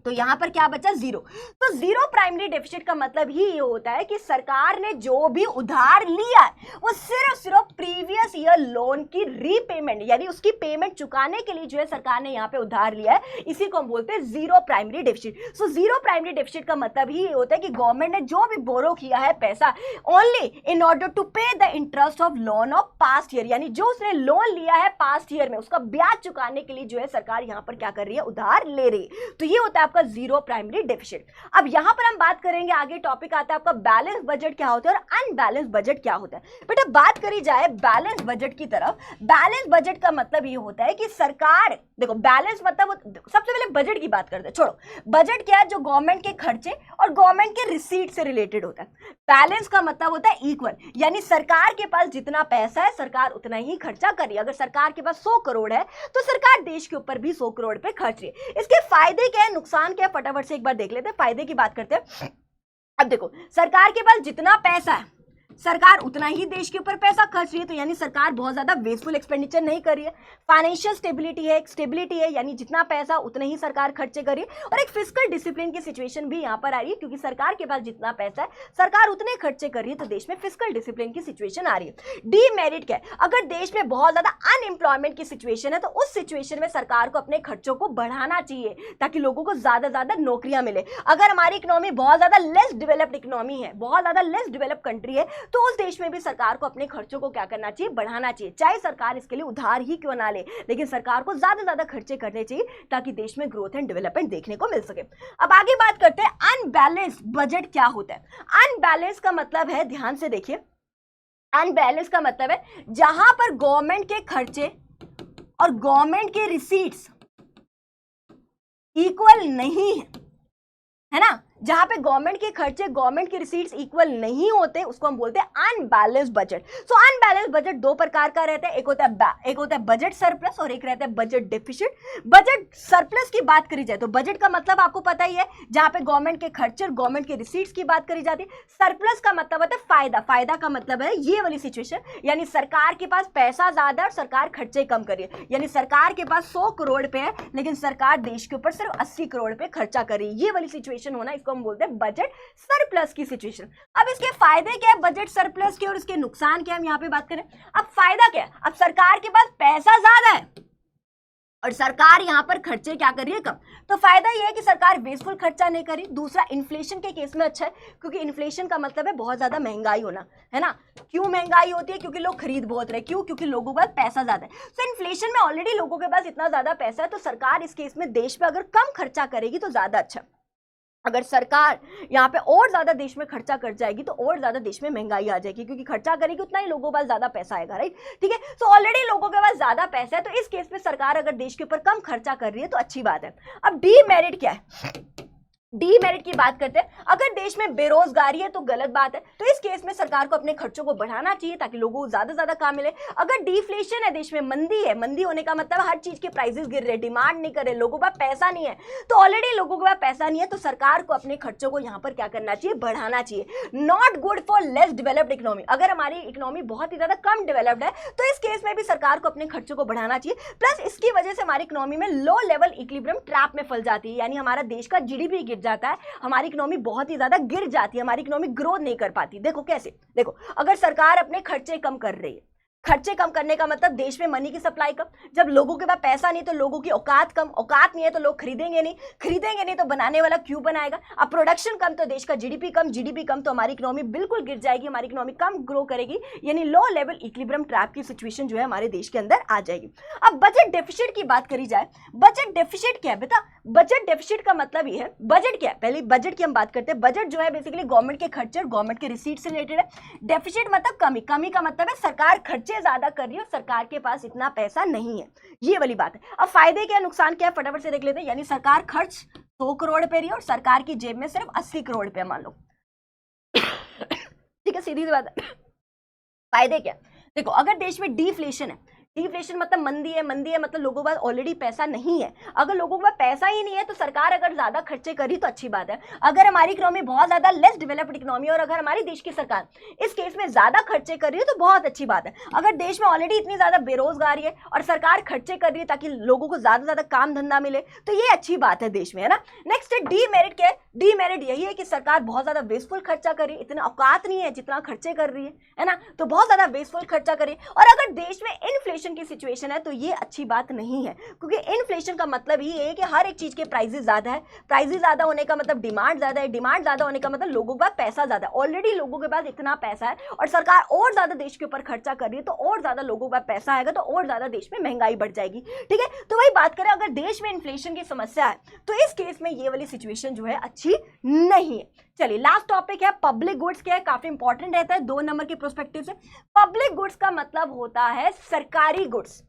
तो यहां पर क्या बचा, जीरो। तो जीरो प्राइमरी डेफिसिट का मतलब ही ये होता है कि सरकार ने जो भी उधार लिया है वो सिर्फ प्रीवियस ईयर लोन की रीपेमेंट यानी उसकी पेमेंट चुकाने के लिए जो है सरकार ने यहां पे उधार लिया है, इसी को हम बोलते हैं zero primary deficit. So zero primary deficit का मतलब ही ये होता है कि गवर्नमेंट ने जो भी बोरो किया है पैसा ओनली इन ऑर्डर टू पे the interest of loan of past year, यानी जो उसने लोन लिया है पास्ट ईयर में उसका ब्याज चुकाने के लिए जो है सरकार यहां पर क्या कर रही है, उधार ले रही है। तो ये होता है आपका जीरो प्राइमरी डेफिसिट। अब यहां पर हम बात करेंगे, आगे टॉपिक आता है आपका बैलेंस बजट क्या होता है और अनबैलेंस बजट क्या होता है। बेटा बात करी जाए बैलेंस बजट की तरफ, बैलेंस बजट का मतलब ये होता है कि सरकार, देखो बैलेंस मतलब सबसे पहले बजट की बात करते हैं, छोड़ो बजट क्या है, जो गवर्नमेंट के खर्चे और गवर्नमेंट के रिसीट से रिलेटेड होता है। बैलेंस का मतलब होता है इक्वल, यानी सरकार के पास जितना पैसा है सरकार उतना ही खर्चा कर रही है। अगर सरकार के पास 100 करोड़ है तो सरकार देश के ऊपर भी 100 करोड़ पे खर्च रही है। इसके फायदे क्या है, नुकसान क्या है, फटाफट से एक बार देख लेते हैं, फायदे की बात करते हैं। अब देखो सरकार के पास जितना पैसा है सरकार उतना ही देश के ऊपर पैसा खर्च रही है, तो यानी सरकार बहुत ज्यादा वेस्टफुल एक्सपेंडिचर नहीं कर रही है। फाइनेंशियल स्टेबिलिटी है, यानी जितना पैसा उतना ही सरकार खर्चे कर रही है। और एक फिस्कल डिसिप्लिन की सिचुएशन भी यहां पर आ रही है, क्योंकि सरकार के पास जितना पैसा है सरकार उतने खर्चे कर रही है, तो देश में फिस्कल डिसिप्लिन की सिचुएशन आ रही है। डीमेरिट क्या है, अगर देश में बहुत ज्यादा अनएम्प्लॉयमेंट की सिचुएशन है तो उस सिचुएशन में सरकार को अपने खर्चों को बढ़ाना चाहिए ताकि लोगों को ज्यादा नौकरियां मिले। अगर हमारी इकोनॉमी बहुत ज्यादा लेस डेवलप्ड इकोनॉमी है, बहुत ज्यादा लेस डेवलप्ड कंट्री है, तो उस देश में भी सरकार को अपने खर्चों को क्या करना चाहिए, बढ़ाना चाहिए। चाहे सरकार इसके लिए उधार ही क्यों ना ले, लेकिन सरकार को ज्यादा खर्चे करने चाहिए ताकि देश में ग्रोथ एंड डेवलपमेंट देखने को मिल सके। अब आगे बात करते हैं अनबैलेंस बजट क्या होता है। अनबैलेंस का मतलब है, ध्यान से देखिए, अनबैलेंस का मतलब है जहां पर गवर्नमेंट के खर्चे और गवर्नमेंट के रिसीट्स इक्वल नहीं है ना, जहां पे गवर्नमेंट के खर्चे गवर्नमेंट के रिसीट्स इक्वल नहीं होते उसको हम बोलते हैं अनबैलेंस बजट। सो अनबैलेंस बजट दो प्रकार का रहता है, एक होता है बजट सरप्लस और एक रहता है बजट डेफिसिट। बजट सरप्लस की बात करी जाए तो बजट का मतलब आपको पता ही है, जहां पे गवर्नमेंट के खर्चे और गवर्नमेंट के रिसीट्स की बात करी जाती है। सरप्लस का मतलब होता है फायदा, फायदा का मतलब है ये वाली सिचुएशन, यानी सरकार के पास पैसा ज्यादा और सरकार खर्चे कम कर रही है, यानी सरकार के पास 100 करोड़ पे है लेकिन सरकार देश के ऊपर सिर्फ 80 करोड़ पे खर्चा कर रही है, ये वाली सिचुएशन होना, इसको हम बोलते हैं बजट सरप्लस की सिचुएशन। अब इसके फायदे क्या है बजट सरप्लस के और इसके नुकसान क्या है, हम यहां पे बात करें। अब फायदा क्या है, अब सरकार के पास पैसा ज्यादा है और सरकार यहां पर खर्चे क्या कर रही है, कम। तो फायदा यह है कि सरकार वेस्टफुल खर्चा नहीं करी। दूसरा, इन्फ्लेशन के केस में अच्छा है, क्योंकि इन्फ्लेशन का मतलब है बहुत ज्यादा महंगाई होना, है ना। क्यों महंगाई होती है, क्योंकि लोग खरीद बहुत रहे, क्यों, क्योंकि लोगों के पास पैसा ज्यादा है। तो इन्फ्लेशन में ऑलरेडी लोगों के पास इतना ज्यादा पैसा है, तो सरकार इस केस में देश पे अगर कम खर्चा करेगी तो ज्यादा अच्छा। अगर सरकार यहाँ पे और ज्यादा देश में खर्चा कर जाएगी तो और ज्यादा देश में महंगाई आ जाएगी, क्योंकि खर्चा करेगी उतना ही लोगों के पास ज्यादा पैसा आएगा, राइट। ठीक है, सो ऑलरेडी लोगों के पास ज्यादा पैसा है, तो इस केस में सरकार अगर देश के ऊपर कम खर्चा कर रही है तो अच्छी बात है। अब डीमेरिट क्या है, डीमेरिट की बात करते हैं। अगर देश में बेरोजगारी है तो गलत बात है, तो इस केस में सरकार को अपने खर्चों को बढ़ाना चाहिए ताकि लोगों को ज्यादा काम मिले। अगर डिफ्लेशन है, देश में मंदी है, मंदी होने का मतलब हर चीज के प्राइसेस गिर रहे, डिमांड नहीं कर रहे, लोगों का पैसा नहीं है, तो ऑलरेडी लोगों के पास पैसा नहीं है, तो सरकार को अपने खर्चों को यहाँ पर क्या करना चाहिए, बढ़ाना चाहिए। Not good for less developed economy, अगर हमारी इकोनॉमी बहुत ही ज्यादा कम डेवलप्ड है तो इस केस में भी सरकार को अपने खर्चों को बढ़ाना चाहिए। प्लस इसकी वजह से हमारी इकोनॉमी में लो लेवल इक्विलिब्रियम ट्रैप में फंस जाती है, यानी हमारा देश का जीडीपी गिर जाता है, हमारी इकोनॉमी बहुत ही ज्यादा गिर जाती है, हमारी इकोनॉमी ग्रोथ नहीं कर पाती। देखो कैसे, देखो अगर सरकार अपने खर्चे कम कर रही है, खर्चे कम करने का मतलब देश में मनी की सप्लाई कम, जब लोगों के पास पैसा नहीं तो लोगों की औकात कम, औकात नहीं है तो लोग खरीदेंगे नहीं तो बनाने वाला क्यों बनाएगा। अब प्रोडक्शन कम तो देश का जीडीपी कम, जीडीपी कम तो हमारी इकोनॉमी बिल्कुल गिर जाएगी, हमारी इकोनॉमी कम ग्रो करेगी, यानी लो लेवल इक्विलिब्रियम ट्रैप की सिचुएशन जो है हमारे देश के अंदर आ जाएगी। अब बजट डेफिसिट की बात करी जाए, बजट डेफिसिट क्या है बेटा, बजट डेफिसिट का मतलब ये है, बजट क्या है, पहले बजट की हम बात करते हैं। बजट जो है बेसिकली गवर्नमेंट के खर्चे और गवर्नमेंट के रिसीट से रिलेटेड है। डेफिसिट मतलब कमी, कमी का मतलब है सरकार खर्चे ज्यादा कर रही है और सरकार के पास इतना पैसा नहीं है, ये वाली बात है। अब फायदे क्या, नुकसान क्या है, फटाफट से देख लेते हैं। यानी सरकार खर्च 100 करोड़ पे रही है और सरकार की जेब में सिर्फ 80 करोड़ पे मान लो, ठीक है, सीधी सी बात है। फायदे क्या, देखो अगर देश में डिफ्लेशन है, डिफ्लेशन मतलब मंदी है, मंदी है मतलब लोगों के पास ऑलरेडी पैसा नहीं है। अगर लोगों के पास पैसा ही नहीं है तो सरकार अगर ज्यादा खर्चे करी तो अच्छी बात है। अगर हमारी इकोनॉमी बहुत ज्यादा लेस डेवलप्ड इकोनॉमी और अगर हमारी देश की सरकार इस केस में ज्यादा खर्चे कर रही है तो बहुत अच्छी बात है। अगर देश में ऑलरेडी इतनी ज्यादा बेरोजगारी है और सरकार खर्चे कर रही है ताकि लोगों को ज्यादा ज्यादा काम धंधा मिले तो ये अच्छी बात है देश में, है ना। नेक्स्ट है डीमेरिट। क्या है डीमेरिट? यही है कि सरकार बहुत ज्यादा वेस्टफुल खर्चा कर रही है, इतना औकात नहीं है जितना खर्चे कर रही है ना, तो बहुत ज्यादा वेस्टफुल खर्चा करे। और अगर देश में इन्फ्लेशन की सिचुएशन है तो ये अच्छी बात नहीं है, क्योंकि इन्फ्लेशन का मतलब ही है कि हर एक चीज के प्राइसेस ज्यादा है, प्राइसेस ज्यादा होने का मतलब डिमांड ज्यादा है, डिमांड ज्यादा होने का मतलब लोगों का पैसा ज्यादा है। ऑलरेडी लोगों के पास इतना पैसा है और सरकार और ज्यादा देश के ऊपर खर्चा कर रही है तो और ज्यादा लोगों का पैसा आएगा तो और ज्यादा देश में महंगाई बढ़ जाएगी, ठीक है। तो वही बात करें, अगर देश में इन्फ्लेशन की समस्या है तो इस केस में ये वाली सिचुएशन जो है अच्छी नहीं है। चलिए लास्ट टॉपिक है पब्लिक गुड्स। क्या है, काफी इंपॉर्टेंट रहता है 2 नंबर के प्रोस्पेक्टिव से। पब्लिक गुड्स का मतलब होता है सरकारी गुड्स,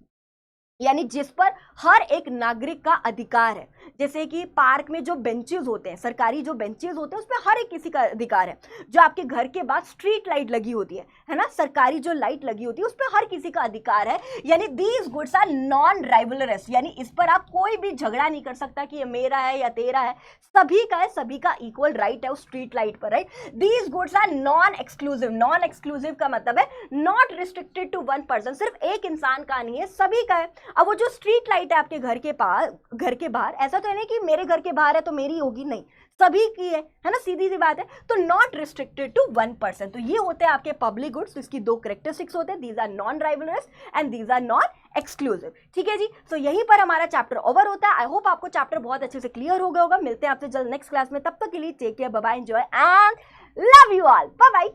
यानी जिस पर हर एक नागरिक का अधिकार है। जैसे कि पार्क में जो बेंचेस होते हैं, सरकारी जो बेंचेस होते हैं उस पर हर एक किसी का अधिकार है। जो आपके घर के बाद स्ट्रीट लाइट लगी होती है ना, सरकारी जो लाइट लगी होती है उस पर हर किसी का अधिकार है। यानी these goods are non rivalrous, यानी इस पर आप कोई भी झगड़ा नहीं कर सकता कि ये मेरा है या तेरा है, सभी का है, सभी का इक्वल राइट है उस स्ट्रीट लाइट पर, right. These goods are non exclusive. Non exclusive का मतलब है not restricted to one person, सिर्फ एक इंसान का नहीं है, सभी का है। अब वो जो स्ट्रीट लाइट है आपके घर के पास, घर के बाहर, ऐसा तो है नहीं कि मेरे घर के बाहर है तो मेरी होगी, नहीं, सभी की है ना, सीधी सी बात है। तो not restricted to one person, तो ये होते हैं आपके पब्लिक गुड्स। तो इसकी 2 कैरेक्टरिस्टिक्स होते हैं, these are non rivalrous and these are non exclusive, ठीक है जी। तो यहीं पर हमारा चैप्टर ओवर होता है। आई होप आपको चैप्टर बहुत अच्छे से क्लियर हो गया होगा। मिलते हैं आपसे जल्द नेक्स्ट क्लास में, तब तक के लिए take care, bye bye, enjoy and love you all, bye bye.